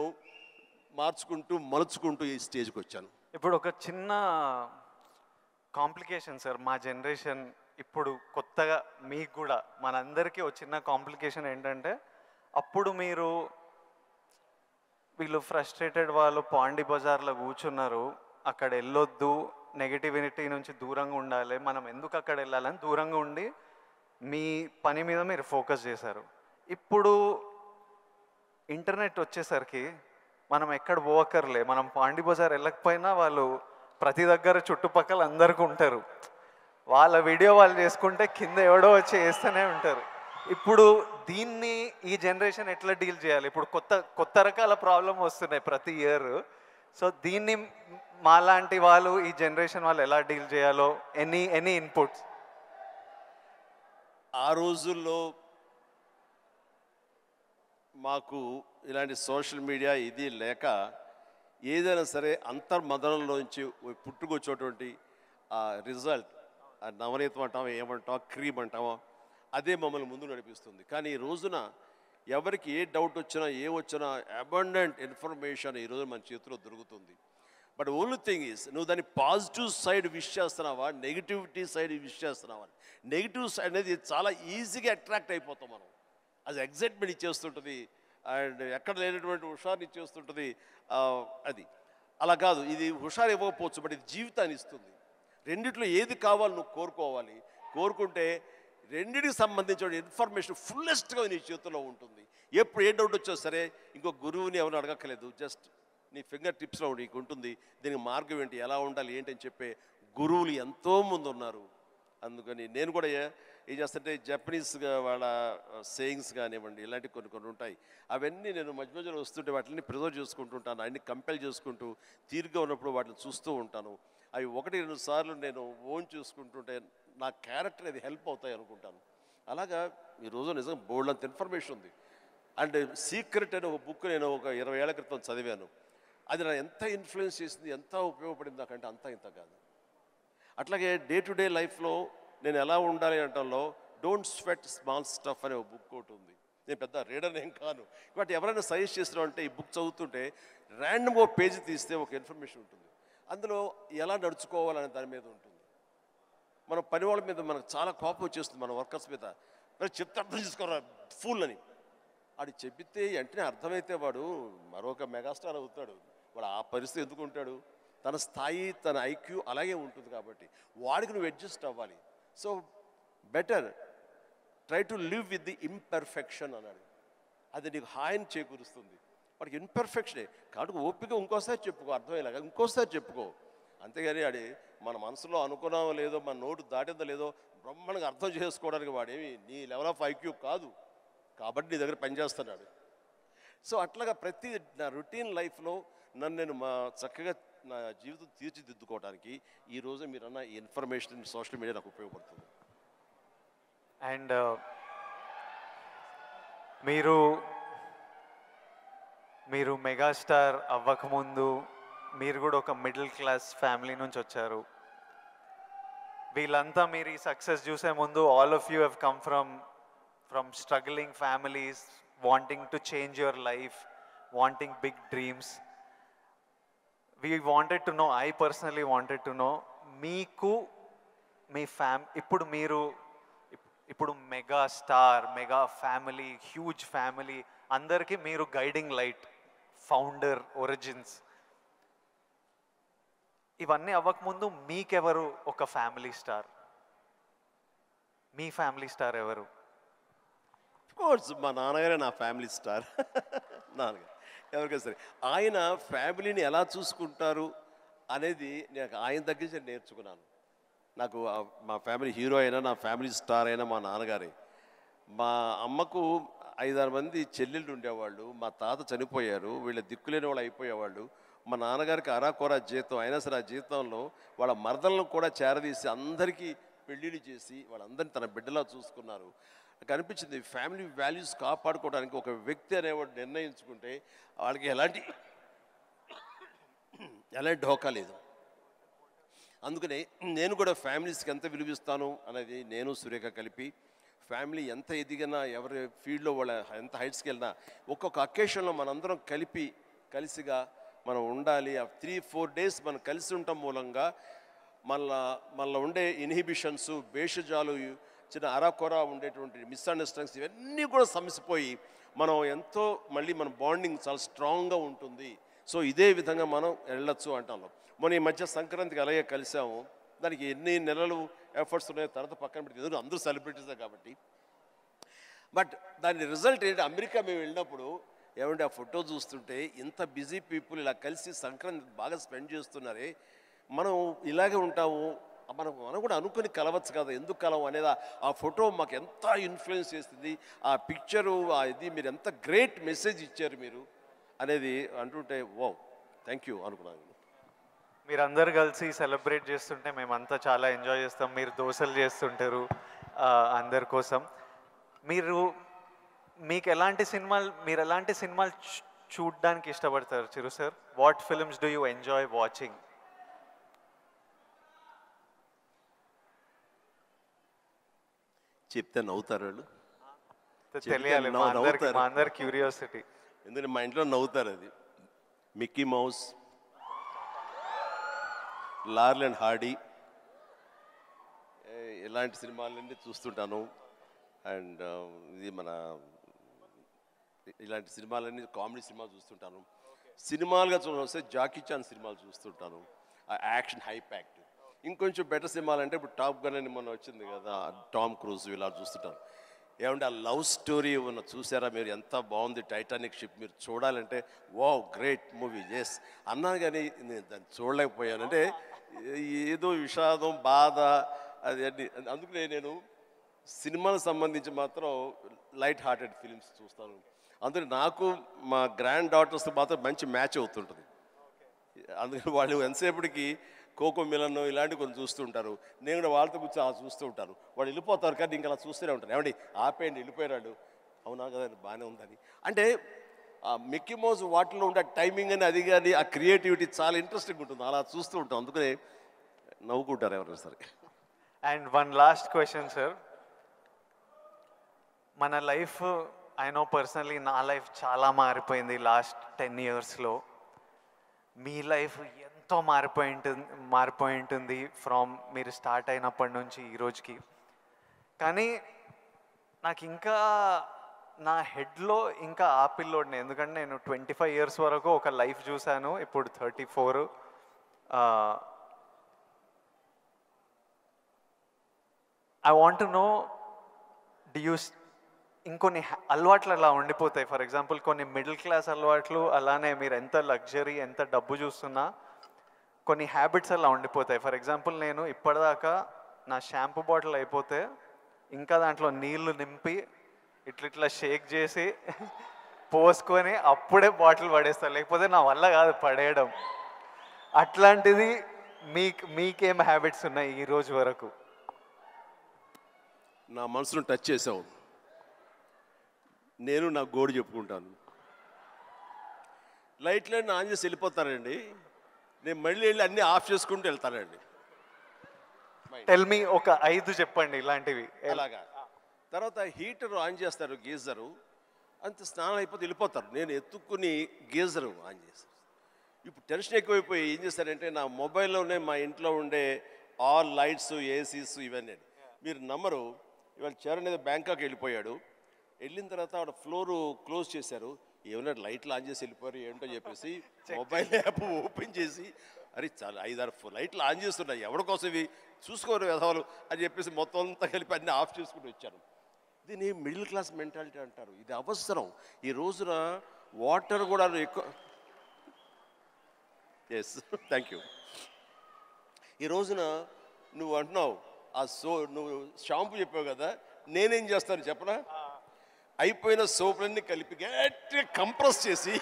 మార్చుకుంటూ మలుచుకుంటూ ఈ స్టేజ్కి వచ్చాను. ఇప్పుడు ఒక చిన్న కాంప్లికేషన్ సార్, మా జనరేషన్ ఇప్పుడు కొత్తగా మీకు కూడా మనందరికీ ఒక చిన్న కాంప్లికేషన్ ఏంటంటే, అప్పుడు మీరు వీళ్ళు ఫ్రస్ట్రేటెడ్ వాళ్ళు పాండి బజార్లో కూర్చున్నారు, అక్కడ వెళ్ళొద్దు, నెగిటివిటీ నుంచి దూరంగా ఉండాలి, మనం ఎందుకు అక్కడ వెళ్ళాలని దూరంగా ఉండి మీ పని మీద మీరు ఫోకస్ చేశారు. ఇప్పుడు ఇంటర్నెట్ వచ్చేసరికి మనం ఎక్కడ పోవక్కర్లే, మనం పాండి బజార్ వెళ్ళకపోయినా వాళ్ళు ప్రతి దగ్గర చుట్టుపక్కల అందరికీ ఉంటారు, వాళ్ళ వీడియో వాళ్ళు చేసుకుంటే కింద ఎవడో వచ్చి వేస్తూనే ఉంటారు. ఇప్పుడు దీన్ని ఈ జనరేషన్ ఎట్లా డీల్ చేయాలి? ఇప్పుడు కొత్త కొత్త రకాల ప్రాబ్లం వస్తున్నాయి ప్రతి ఇయర్. సో దీన్ని మాలాంటి వాళ్ళు ఈ జనరేషన్ వాళ్ళు ఎలా డీల్ చేయాలో ఎనీ ఇన్పుట్స్? ఆ రోజుల్లో మాకు ఇలాంటి సోషల్ మీడియా ఇది లేక ఏదైనా సరే అంతర్మదనంలోంచి పుట్టుకొచ్చేటువంటి ఆ రిజల్ట్, ఆ నవనీతం అంటామో ఏమంటామో క్రీమ్ అంటామో అదే మమ్మల్ని ముందు నడిపిస్తుంది. కానీ ఈ రోజున ఎవరికి ఏ డౌట్ వచ్చినా ఏ వచ్చినా అబండెంట్ ఇన్ఫర్మేషన్ ఈరోజు మన చేతిలో దొరుకుతుంది. బట్ ఓన్లీ థింగ్ ఈజ్ నువ్వు దాన్ని పాజిటివ్ సైడ్ విష్ చేస్తున్నావా, నెగిటివిటీ సైడ్ విష్ చేస్తున్నావా? నెగిటివ్ సైడ్ అనేది చాలా ఈజీగా అట్రాక్ట్ అయిపోతాం మనం. అది ఎగ్జైట్మెంట్ ఇచ్చేస్తుంటుంది అండ్ ఎక్కడ లేనటువంటి హుషారుని ఇచ్చేస్తుంటుంది. అది అలా కాదు, ఇది హుషారు ఇవ్వకపోవచ్చు, బట్ ఇది జీవితాన్ని ఇస్తుంది. రెండిట్లో ఏది కావాలి నువ్వు కోరుకోవాలి, కోరుకుంటే రెండింటికి సంబంధించిన ఇన్ఫర్మేషన్ ఫుల్లెస్ట్గా నీ చేతుల్లో ఉంటుంది. ఎప్పుడు ఏ డౌట్ వచ్చా సరే ఇంకో గురువుని ఎవరు అడగక్కర్లేదు, జస్ట్ నీ ఫింగర్ టిప్స్లో నీకు ఉంటుంది. దీనికి మార్గం ఏంటి, ఎలా ఉండాలి ఏంటి అని చెప్పే గురువులు ఎంతోమంది ఉన్నారు. అందుకని నేను కూడా ఏం చేస్తుంటే జపనీస్గా వాళ్ళ సేయింగ్స్ కానివ్వండి, ఇలాంటి కొన్ని ఉంటాయి, అవన్నీ నేను మధ్య మధ్యలో వస్తుంటే వాటిని ప్రిజర్వ్ చేసుకుంటుంటాను, అన్ని కంపెల్ చేసుకుంటూ తీరుగా ఉన్నప్పుడు వాటిని చూస్తూ ఉంటాను. అవి 1-2 సార్లు నేను ఓన్ చూసుకుంటుంటే నా క్యారెక్టర్ అది హెల్ప్ అవుతాయి అనుకుంటాను. అలాగా ఈరోజు నిజంగా బోల్డ్ అంత ఇన్ఫర్మేషన్ ఉంది. అండ్ సీక్రెట్ అనే ఒక బుక్ నేను ఒక 20 ఏళ్ల క్రితం చదివాను. అది నా ఎంత ఇన్ఫ్లుయెన్స్ చేసింది, ఎంత ఉపయోగపడింది నాకంటే అంతా ఇంత కాదు. అట్లాగే డే టు డే లైఫ్లో నేను ఎలా ఉండాలి అంటంలో డోంట్ స్వెట్ స్మాల్ స్టఫ్ అనే ఒక బుక్ ఒకటి ఉంది. నేను పెద్ద రీడర్ ఏం కాను, బట్ ఎవరైనా సజెస్ట్ చేస్తున్నావు అంటే ఈ బుక్ చదువుతుంటే ర్యాండమ్గా ఒక పేజీ తీస్తే ఒక ఇన్ఫర్మేషన్ ఉంటుంది, అందులో ఎలా నడుచుకోవాలనే దాని మీద ఉంటుంది. మన పని వాళ్ళ మీద మనకు చాలా కోపం వచ్చేస్తుంది, మన వర్కర్స్ మీద, మరి చెప్తే అర్థం చేసుకోరా ఫూల్ అని. వాడు చెబితే వెంటనే అర్థమైతే వాడు మరొక మెగాస్టార్ అవుతాడు. వాడు ఆ పరిస్థితి ఎందుకు ఉంటాడు, తన స్థాయి తన ఐక్యూ అలాగే ఉంటుంది కాబట్టి వాడికి నువ్వు అడ్జస్ట్ అవ్వాలి. So better try to live with the imperfection అన్నాడు. అది నీకు హాయిని చేకూరుస్తుంది. వాడికి ఇంపర్ఫెక్షనే కాబట్టి ఓపిక ఇంకోసారి చెప్పుకో, అర్థమయ్యేలాగా ఇంకోసారి చెప్పుకో. అంతేగాని అది మన మనసులో అనుకున్నామో లేదో, మన నోటు దాటిందో లేదో బ్రహ్మాండంగా అర్థం చేసుకోవడానికి వాడేమి నీ లెవెల్ ఆఫ్ ఐక్యూ కాదు, కాబట్టి నీ దగ్గర పనిచేస్తున్నాడు. సో అట్లాగా ప్రతి నా రొటీన్ లైఫ్లో నన్ను నేను చక్కగా నా జీవితం తీర్చిదిద్దుకోవడానికి ఈరోజు మీరన్న ఈ ఇన్ఫర్మేషన్ సోషల్ మీడియా నాకు ఉపయోగపడుతుంది. అండ్ మీరు మెగాస్టార్ అవ్వకముందు మీరు కూడా ఒక మిడిల్ క్లాస్ ఫ్యామిలీ నుంచి వచ్చారు. వీళ్ళంతా మీరు ఈ సక్సెస్ చూసే ముందు all of you have come from struggling families, wanting to change your life, wanting big dreams. We wanted to know, I personally wanted to know, మీకు మీ ఇప్పుడు mega star, mega family, huge family, అందరికీ మీరు గైడింగ్ లైట్, ఫౌండర్, ఒరిజిన్స్, ఇవన్నీ అవ్వకముందు మీకెవరు ఒక ఫ్యామిలీ స్టార్? మీ ఫ్యామిలీ స్టార్ ఎవరు? కోర్స్ మా నాన్నగారే నా ఫ్యామిలీ స్టార్. నాన్నగారు ఎవరికైనా సరే ఆయన ఫ్యామిలీని ఎలా చూసుకుంటారు అనేది నేను ఆయన దగ్గర నుంచి నేర్చుకున్నాను. నాకు మా ఫ్యామిలీ హీరో అయినా, నా ఫ్యామిలీ స్టార్ అయినా మా నాన్నగారే. మా అమ్మకు 5-6 మంది చెల్లెళ్ళు ఉండేవాళ్ళు, మా తాత చనిపోయారు, వీళ్ళ దిక్కులేని వాళ్ళు అయిపోయేవాళ్ళు. మా నాన్నగారికి అరాకొరా జీతం అయినా సరే ఆ జీతంలో వాళ్ళ మరదలను కూడా చేరదీసి అందరికీ పెళ్ళిళ్ళు చేసి వాళ్ళందరినీ తన బిడ్డలా చూసుకున్నారు. నాకు అనిపించింది ఫ్యామిలీ వాల్యూస్ కాపాడుకోవడానికి ఒక వ్యక్తి అనేవాడు నిర్ణయించుకుంటే వాళ్ళకి ఎలాంటి ఢోకా లేదు. అందుకనే నేను కూడా ఫ్యామిలీస్కి ఎంత విలువిస్తాను అనేది నేను సురేఖ కలిపి ఫ్యామిలీ ఎంత ఎదిగినా ఎవరి ఫీల్డ్లో వాళ్ళ ఎంత హైట్స్కి వెళ్ళినా ఒక్కొక్క అకేషన్లో మనందరం కలిసిగా మనం ఉండాలి. ఆ 3-4 డేస్ మనం కలిసి ఉండటం మూలంగా మళ్ళీ ఉండే ఇన్హిబిషన్స్, భేషజాలు, చిన్న అరాకొర ఉండేటువంటి మిస్అండర్స్టాండింగ్స్ ఇవన్నీ కూడా సమసిపోయి మనం ఎంతో మళ్ళీ మన బాండింగ్ చాలా స్ట్రాంగ్గా ఉంటుంది. సో ఇదే విధంగా మనం వెళ్ళొచ్చు అంటాను. మొన్న ఈ మధ్య సంక్రాంతికి అలాగే కలిసాము. దానికి ఎన్ని నెలలు ఎఫర్ట్స్ ఉన్నాయో తర్వాత పక్కన పెట్టి ఎందుకు అందరూ సెలబ్రిటీసే కాబట్టి. బట్ దాని రిజల్ట్ ఏంటి, అమెరికా మేము వెళ్ళినప్పుడు ఏమంటే ఆ ఫోటో చూస్తుంటే ఇంత బిజీ పీపుల్ ఇలా కలిసి సంక్రాంతి బాగా స్పెండ్ చేస్తున్నారే, మనం ఇలాగే ఉంటాము, మనం కూడా అనుకుని కలవచ్చు కదా, ఎందుకు కలవు అనేది ఆ ఫోటో మాకు ఎంత ఇన్ఫ్లుయెన్స్ చేస్తుంది. ఆ పిక్చరు ఇది మీరు ఎంత గ్రేట్ మెసేజ్ ఇచ్చారు మీరు అనేది అంటుంటే వో థ్యాంక్ యూ అనుకున్నాను. మీరందరు కలిసి సెలబ్రేట్ చేస్తుంటే మేమంతా చాలా ఎంజాయ్ చేస్తాం. మీరు దోశలు చేస్తుంటారు అందరి కోసం. మీరు ఎలాంటి సినిమాలు చూడడానికి ఇష్టపడతారు Chiru sir? What films do you enjoy watching? చెప్తే నవ్వుతారు వాళ్ళు, తెలియాలి మా అందరి క్యూరియాసిటీ. ఎందుకంటే మా ఇంట్లో నవ్వుతారు. అది మిక్కీ మౌస్, లార్ల్ అండ్ హార్డీ ఇలాంటి సినిమాలన్నీ చూస్తుంటాను. అండ్ ఇది మన ఇలాంటి సినిమాలన్నీ కామెడీ సినిమాలు చూస్తుంటాను. సినిమాలుగా చూడాల్సి జాకీ చాన్ సినిమాలు చూస్తుంటాను, ఆ యాక్షన్ హై ప్యాక్ట్. ఇంకొంచెం బెటర్ సినిమాలు అంటే ఇప్పుడు టాప్ గన్ అని మొన్న వచ్చింది కదా, టామ్ క్రూజ్, ఇలా చూస్తుంటాను. ఏమంటే ఆ లవ్ స్టోరీ ఉన్న చూసారా మీరు, ఎంత బాగుంది టైటానిక్ షిప్, మీరు చూడాలంటే వావ్ గ్రేట్ మూవీ ఎస్ అన్నాను. కానీ నేను దాన్ని చూడలేకపోయాను. అంటే ఏదో విషాదం, బాధ అది అన్ని. అందుకనే నేను సినిమాలకు సంబంధించి మాత్రం లైట్ హార్టెడ్ ఫిలిమ్స్ చూస్తాను. అందుకని నాకు మా గ్రాండ్ డాటర్స్ మాత్రం మంచి మ్యాచ్ అవుతుంటుంది. అందుకని వాళ్ళు ఎంతసేపటికి కోకో మిలన్ ఇలాంటివి కొన్ని చూస్తుంటారు, నేను కూడా వాళ్ళతో కూర్చొని చూస్తూ ఉంటాను. వాళ్ళు వెళ్ళిపోతారు కానీ ఇంకా అలా చూస్తూనే ఉంటాను. ఏమండి ఆపేయండి వెళ్ళిపోయాడు, అవునా కదా బాగానే ఉందని. అంటే ఆ మిక్కీ మౌస్ వాటిలో ఉండే టైమింగ్ అని అది కానీ ఆ క్రియేటివిటీ చాలా ఇంట్రెస్టింగ్ ఉంటుంది, అలా చూస్తూ ఉంటాం. అందుకనే నవ్వుకుంటారు ఎవరైనా సరే. And one last question sir, మన లైఫ్ ఐ నో పర్సనలీ నా లైఫ్ చాలా మారిపోయింది లాస్ట్ 10 yearsలో. మీ లైఫ్ ఎంతో మారిపోయి ఉంటుంది ఫ్రమ్ మీరు స్టార్ట్ అయినప్పటి నుంచి ఈ రోజుకి. కానీ నాకు ఇంకా నా హెడ్లో ఇంకా ఆ పిల్లోడిని, ఎందుకంటే నేను 25 years వరకు ఒక లైఫ్ చూశాను, ఇప్పుడు 34. ఐ వాంట్ టు నో, ఇంకొన్ని అలవాట్లు అలా ఉండిపోతాయి. ఫర్ ఎగ్జాంపుల్ కొన్ని మిడిల్ క్లాస్ అలవాట్లు, అలానే మీరు ఎంత లగ్జరీ ఎంత డబ్బు చూస్తున్నా కొన్ని హ్యాబిట్స్ అలా ఉండిపోతాయి. ఫర్ ఎగ్జాంపుల్ నేను ఇప్పటిదాకా నా షాంపూ బాటిల్ అయిపోతే ఇంకా దాంట్లో నీళ్లు నింపి ఇట్లా షేక్ చేసి పోసుకొని అప్పుడే బాటిల్ పడేస్తాను, లేకపోతే నా వల్ల కాదు పడేయడం. అట్లాంటిది మీకేం హ్యాబిట్స్ ఉన్నాయి ఈ రోజు వరకు? నా మనసును టచ్ చేసావు. నేను నా గోడు చెప్పుకుంటాను. లైట్లన్నీ ఆన్ చేసి వెళ్ళిపోతానండి, నేను మళ్ళీ వెళ్ళి అన్నీ ఆఫ్ చేసుకుంటూ వెళ్తానండి. టెల్ మీ ఒక 5 చెప్పండి ఇలాంటివి. అలాగా తర్వాత హీటర్ ఆన్ చేస్తారు, గీజరు అంత స్నానం అయిపోతే వెళ్ళిపోతారు, నేను ఎత్తుక్కుని గీజరు ఆన్ చేస్తాను. ఇప్పుడు టెన్షన్ ఎక్కువైపోయి ఏం చేస్తారంటే నా మొబైల్లోనే మా ఇంట్లో ఉండే ఆల్ లైట్స్, ఏసీస్ ఇవన్నీ. మీరు నమ్మరు, ఇవాళ చరణ్ ఏదో బ్యాంకాక్ వెళ్ళిపోయాడు, వెళ్ళిన తర్వాత ఆవిడ ఫ్లోరు క్లోజ్ చేశారు, ఏమైనా లైట్లు ఆన్ చేసి వెళ్ళిపోయారు ఏంటో చెప్పేసి మొబైల్ యాప్ ఓపెన్ చేసి అరే చాలా 5-6 లైట్లు ఆన్ చేస్తున్నాయి, ఎవరి కోసం ఇవి చూసుకోరు వ్యధవాలు అని చెప్పేసి మొత్తం అంతా కలిపి అన్నీ ఆఫ్ చేసుకుంటూ వచ్చాను. దీన్ని మిడిల్ క్లాస్ మెంటాలిటీ అంటారు. ఇది అవసరం ఈ రోజున. వాటర్ కూడా ఎక్కువ ఎస్ థ్యాంక్ యూ. ఈ రోజున నువ్వు అంటున్నావు నువ్వు షాంపూ చెప్పావు కదా, నేనేం చేస్తాను చెప్పనా, అయిపోయిన సోపులన్నీ కలిపి గట్టిగా కంప్రెస్ చేసి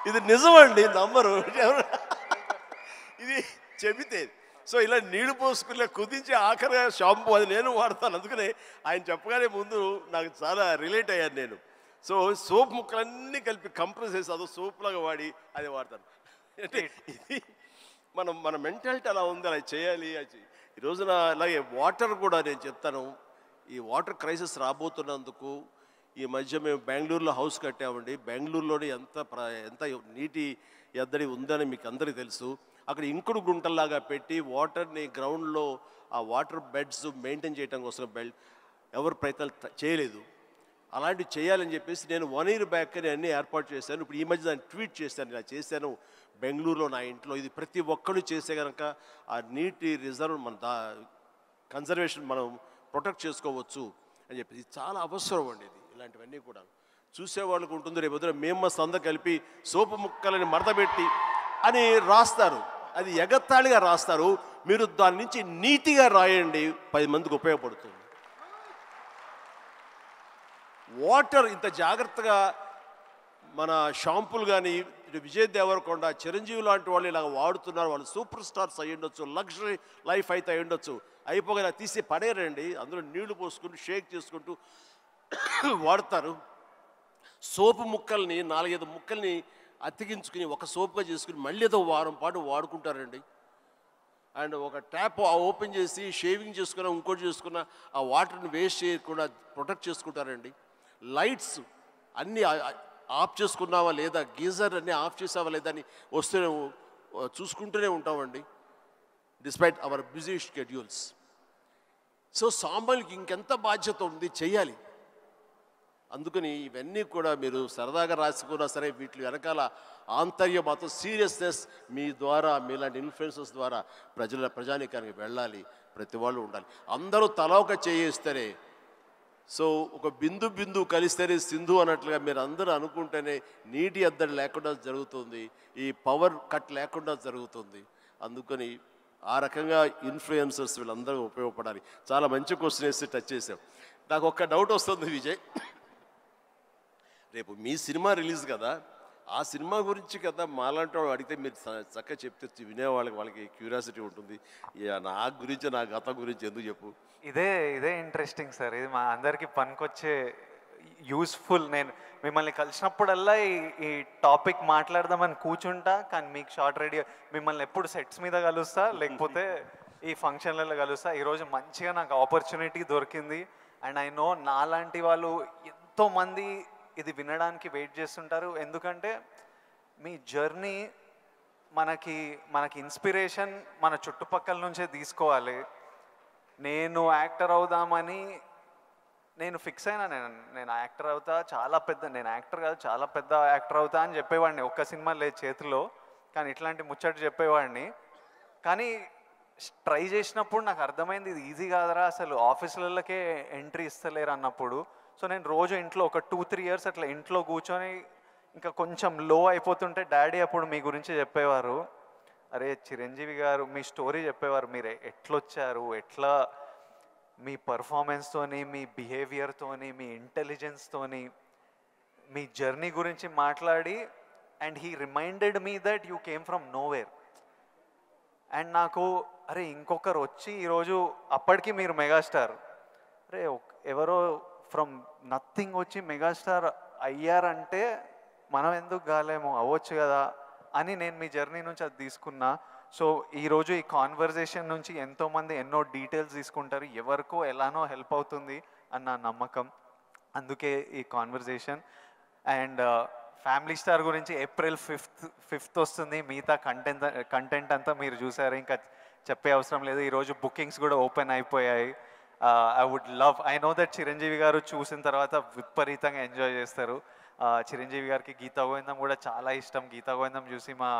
ఇది నిజమండి నమ్మరు ఇది చెబితే. సో ఇలా నీళ్లు పోసుకునే కుదించి ఆఖరిగా షాంపూ అది నేను వాడతాను. అందుకనే ఆయన చెప్పగానే ముందు నాకు చాలా రిలేట్ అయ్యాను నేను. సో సోప్ ముక్కలన్నీ కలిపి కంప్రెస్ చేసి అదో సోప్ లాగా వాడి అది వాడతాను. అంటే మన మెంటాలిటీ అలా ఉంది, అలా చేయాలి ఈ రోజున అలాగే వాటర్ కూడా నేను చెప్తాను. ఈ వాటర్ క్రైసిస్ రాబోతున్నందుకు ఈ మధ్య మేము బెంగళూరులో హౌస్ కట్టామండి. బెంగళూరులోని ఎంత నీటి ఎద్దడి ఉందని మీకు అందరికీ తెలుసు. అక్కడ ఇంకుడు గుంటల్లాగా పెట్టి వాటర్ని గ్రౌండ్లో ఆ వాటర్ బెడ్స్ మెయింటైన్ చేయడం కోసం ఎవరు ప్రయత్నాలు చేయలేదు. అలాంటివి చేయాలని చెప్పేసి నేను 1 year బ్యాక్ నేను అన్నీ ఏర్పాటు చేశాను. ఇప్పుడు ఈ మధ్య దాన్ని ట్వీట్ చేశాను, ఇలా చేశాను బెంగళూరులో నా ఇంట్లో. ఇది ప్రతి ఒక్కరు చేసే కనుక ఆ నీటి రిజర్వ్ కన్జర్వేషన్ మనం ప్రొటెక్ట్ చేసుకోవచ్చు అని చెప్పి ఇది చాలా అవసరం అండి. ఇలాంటివన్నీ కూడా చూసేవాళ్ళకు ఉంటుంది. రేపు పొద్దున మేము సంద కలిపి సోపు ముక్కలని మడతపెట్టి అని రాస్తారు, అది ఎగత్తాళిగా రాస్తారు. మీరు దాని నుంచి నీతిగా రాయండి, 10 మందికి ఉపయోగపడుతుంది. వాటర్ ఇంత జాగ్రత్తగా మన షాంపులు కానీ విజయ్ దేవరకొండ, చిరంజీవి లాంటి వాళ్ళు ఇలా వాడుతున్నారు. వాళ్ళు సూపర్ స్టార్స్ అయ్యి ఉండొచ్చు, లగ్జరీ లైఫ్ అయితే అయి ఉండొచ్చు. అయిపోగా తీసి పడేరండి, అందులో నీళ్లు పోసుకుంటూ షేక్ చేసుకుంటూ వాడతారు. సోపు ముక్కల్ని 4-5 ముక్కల్ని అతికించుకుని ఒక సోపుగా చేసుకుని మళ్ళీ ఏదో వారం పాటు వాడుకుంటారండి. అండ్ ఒక ట్యాప్ ఓపెన్ చేసి షేవింగ్ చేసుకున్న ఇంకోటి చేసుకున్న ఆ వాటర్ని వేస్ట్ చేయకుండా ప్రొటెక్ట్ చేసుకుంటారండి. లైట్స్ అన్నీ ఆఫ్ చేసుకున్నావా లేదా, గీజర్ అన్నీ ఆఫ్ చేసావా లేదా అని వస్తూనే చూసుకుంటూనే ఉంటామండి, despite our busy schedules. So సామాన్యులకి ఇంకెంత బాధ్యత ఉంది, చెయ్యాలి. అందుకని ఇవన్నీ కూడా మీరు సరదాగా రాసుకున్నా సరే వీటి వెనకాల ఆంతర్య మాత్రం సీరియస్నెస్ మీ ద్వారా, మీలాంటి ఇన్ఫ్లుయెన్సర్స్ ద్వారా ప్రజానీకానికి వెళ్ళాలి. ప్రతి వాళ్ళు ఉండాలి. అందరూ తల ఒక చేయిస్తేనే, సో ఒక బిందు కలిస్తేనే సింధు అన్నట్లుగా మీరు అందరూ అనుకుంటేనే నీటి ఎద్దడి లేకుండా జరుగుతుంది, ఈ పవర్ కట్ లేకుండా జరుగుతుంది. అందుకని ఆ రకంగా ఇన్ఫ్లుయెన్సర్స్ వీళ్ళందరూ ఉపయోగపడాలి. చాలా మంచి క్వశ్చన్ వేసి టచ్ చేసాం. నాకు ఒక్క డౌట్ వస్తుంది విజయ్, రేపు మీ సినిమా రిలీజ్ కదా, ఆ సినిమా గురించి కదా మాలాంటి వాళ్ళు అడిగితే మీరు చక్కగా చెప్తే వాళ్ళకి క్యూరియాసిటీ ఉంటుంది. నా గురించి, నా గతం గురించి ఎందుకు చెప్పు. ఇదే ఇంట్రెస్టింగ్ సార్, ఇది మా అందరికీ పనికొచ్చే యూస్ఫుల్. నేను మిమ్మల్ని కలిసినప్పుడల్లా ఈ టాపిక్ మాట్లాడదామని కూర్చుంటా, కానీ మీకు షార్ట్ రెడీ మిమ్మల్ని ఎప్పుడు సెట్స్ మీద కలుస్తా, లేకపోతే ఈ ఫంక్షన్లలో కలుస్తా. ఈరోజు మంచిగా నాకు ఆపర్చునిటీ దొరికింది. అండ్ ఐ నో నాలాంటి వాళ్ళు ఎంతోమంది ఇది వినడానికి వెయిట్ చేస్తుంటారు. ఎందుకంటే మీ జర్నీ మనకి ఇన్స్పిరేషన్ మన చుట్టుపక్కల నుంచే తీసుకోవాలి. నేను యాక్టర్ అవుదామని నేను ఫిక్స్ అయినా, నేను యాక్టర్ అవుతా, నేను యాక్టర్ కాదు చాలా పెద్ద యాక్టర్ అవుతా అని చెప్పేవాడిని. ఒక్క సినిమా లేదు చేతిలో, కానీ ఇట్లాంటి ముచ్చట చెప్పేవాడిని. కానీ ట్రై చేసినప్పుడు నాకు అర్థమైంది ఇది ఈజీ కాదరా, అసలు ఆఫీసులకే ఎంట్రీ ఇస్తలేరు అన్నప్పుడు. సో నేను రోజు ఇంట్లో ఒక 2-3 years అట్లా ఇంట్లో కూర్చొని ఇంకా కొంచెం లో అయిపోతుంటే డాడీ అప్పుడు మీ గురించి చెప్పేవారు, అరే చిరంజీవి గారు మీ స్టోరీ చెప్పేవారు, మీరు ఎట్లొచ్చారు, ఎట్లా మీ పర్ఫార్మెన్స్తోని, మీ బిహేవియర్తోని, మీ ఇంటెలిజెన్స్తోని మీ జర్నీ గురించి మాట్లాడి, and he reminded me that you came from nowhere. And నాకు అరే ఇంకొకరు వచ్చి ఈరోజు అప్పటికి మీరు మెగాస్టార్, అరే ఎవరో ఫ్రమ్ నథింగ్ వచ్చి మెగాస్టార్ అయ్యారంటే మనం ఎందుకు కాలేమో, అవ్వచ్చు కదా అని నేను మీ జర్నీ నుంచి అది తీసుకున్నా. సో ఈరోజు ఈ కాన్వర్జేషన్ నుంచి ఎంతోమంది ఎన్నో డీటెయిల్స్ తీసుకుంటారు, ఎవరికో ఎలానో హెల్ప్ అవుతుంది అన్న నమ్మకం, అందుకే ఈ కాన్వర్జేషన్. అండ్ ఫ్యామిలీ స్టార్ గురించి April 5th వస్తుంది. మిగతా కంటెంట్ అంతా మీరు చూసారు, ఇంకా చెప్పే అవసరం లేదు. ఈరోజు బుకింగ్స్ కూడా ఓపెన్ అయిపోయాయి. ఐ నో దట్ చిరంజీవి గారు చూసిన తర్వాత విపరీతంగా ఎంజాయ్ చేస్తారు. చిరంజీవి గారికి గీతా గోవిందం కూడా చాలా ఇష్టం. గీతా గోవిందం చూసి మా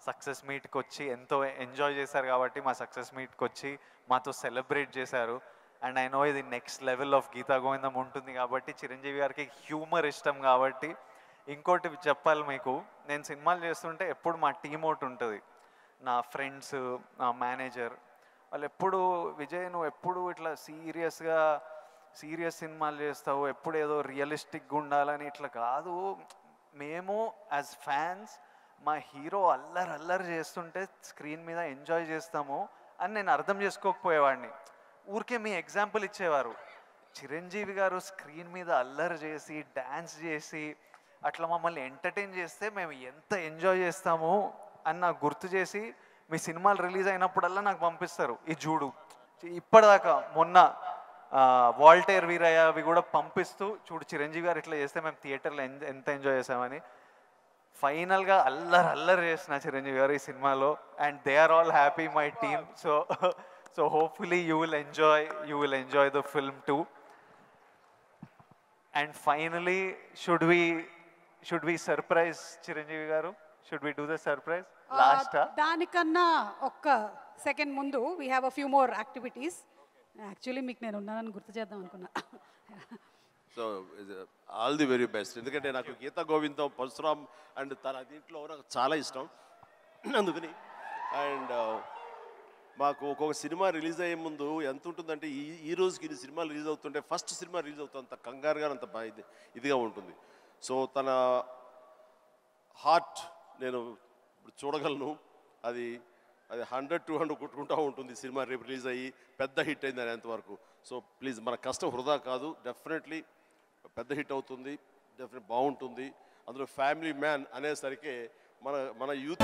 సక్సెస్ మీట్కి వచ్చి ఎంతో ఎంజాయ్ చేశారు కాబట్టి మా సక్సెస్ మీట్కి వచ్చి మాతో సెలబ్రేట్ చేశారు. అండ్ ఐ నో ఇది నెక్స్ట్ లెవెల్ ఆఫ్ గీతా గోవిందం ఉంటుంది కాబట్టి చిరంజీవి గారికి హ్యూమర్ ఇష్టం కాబట్టి. ఇంకోటి చెప్పాలి మీకు, నేను సినిమాలు చేస్తుంటే ఎప్పుడు మా టీమ్ ఒకటి ఉంటుంది, నా ఫ్రెండ్స్, నా మేనేజర్, వాళ్ళు ఎప్పుడు విజయ్ నువ్వు ఎప్పుడు ఇట్లా సీరియస్ సినిమాలు చేస్తావు, ఎప్పుడు ఏదో రియలిస్టిక్గా ఉండాలని, ఇట్లా కాదు, మేము యాజ్ ఫ్యాన్స్ మా హీరో అల్లరి చేస్తుంటే స్క్రీన్ మీద ఎంజాయ్ చేస్తాము అని నేను అర్థం చేసుకోకపోయేవాడిని. ఊరికే మీ ఎగ్జాంపుల్ ఇచ్చేవారు, చిరంజీవి గారు స్క్రీన్ మీద అల్లరి చేసి డ్యాన్స్ చేసి అట్లా మమ్మల్ని ఎంటర్టైన్ చేస్తే మేము ఎంత ఎంజాయ్ చేస్తాము అని నాకు గుర్తు చేసి మీ సినిమాలు రిలీజ్ అయినప్పుడల్లా నాకు పంపిస్తారు ఈ చూడు. ఇప్పటిదాకా మొన్న వాల్టేర్ వీరయ్య అవి కూడా పంపిస్తూ చూడు చిరంజీవి గారు ఇట్లా చేస్తే మేము థియేటర్లో ఎంత ఎంజాయ్ చేసామని. ఫైనల్గా అల్లరి చేసిన చిరంజీవి గారు ఈ సినిమాలో, and they are all happy my team. So hopefully you will enjoy the film too. And finally should we surprise Chiranjeevi garu? Should we do the surprise last? దానికన్నా ఒక్క సెకండ్ ముందు we have a few more activities. Actually మీకు నేను ఉన్నానని గుర్తు చేద్దాం అనుకున్నా. So all the very best. ఎందుకంటే నాకు గీతా గోవిందం, పరశురామ్ అండ్ తన దీంట్లో నాకు చాలా ఇష్టం. అందుకని అండ్ మాకు ఒక్కొక్క సినిమా రిలీజ్ అయ్యే ముందు ఎంత ఉంటుందంటే ఈ రోజుకి ఇన్ని సినిమాలు రిలీజ్ అవుతుంటే ఫస్ట్ సినిమా రిలీజ్ అవుతుంది అంత కంగారుగా అంత ఇదిగా ఉంటుంది. సో తన హార్ట్ నేను ఇప్పుడు చూడగలను. అది 100-200 కొట్టుకుంటూ ఉంటుంది సినిమా రేపు రిలీజ్ అయ్యి పెద్ద హిట్ అయింది అనేంతవరకు. సో ప్లీజ్ మన కష్టం వృధా కాదు, డెఫినెట్లీ పెద్ద హిట్ అవుతుంది, డెఫినెట్ బాగుంటుంది. అందులో ఫ్యామిలీ మ్యాన్ అనేసరికి మన యూత్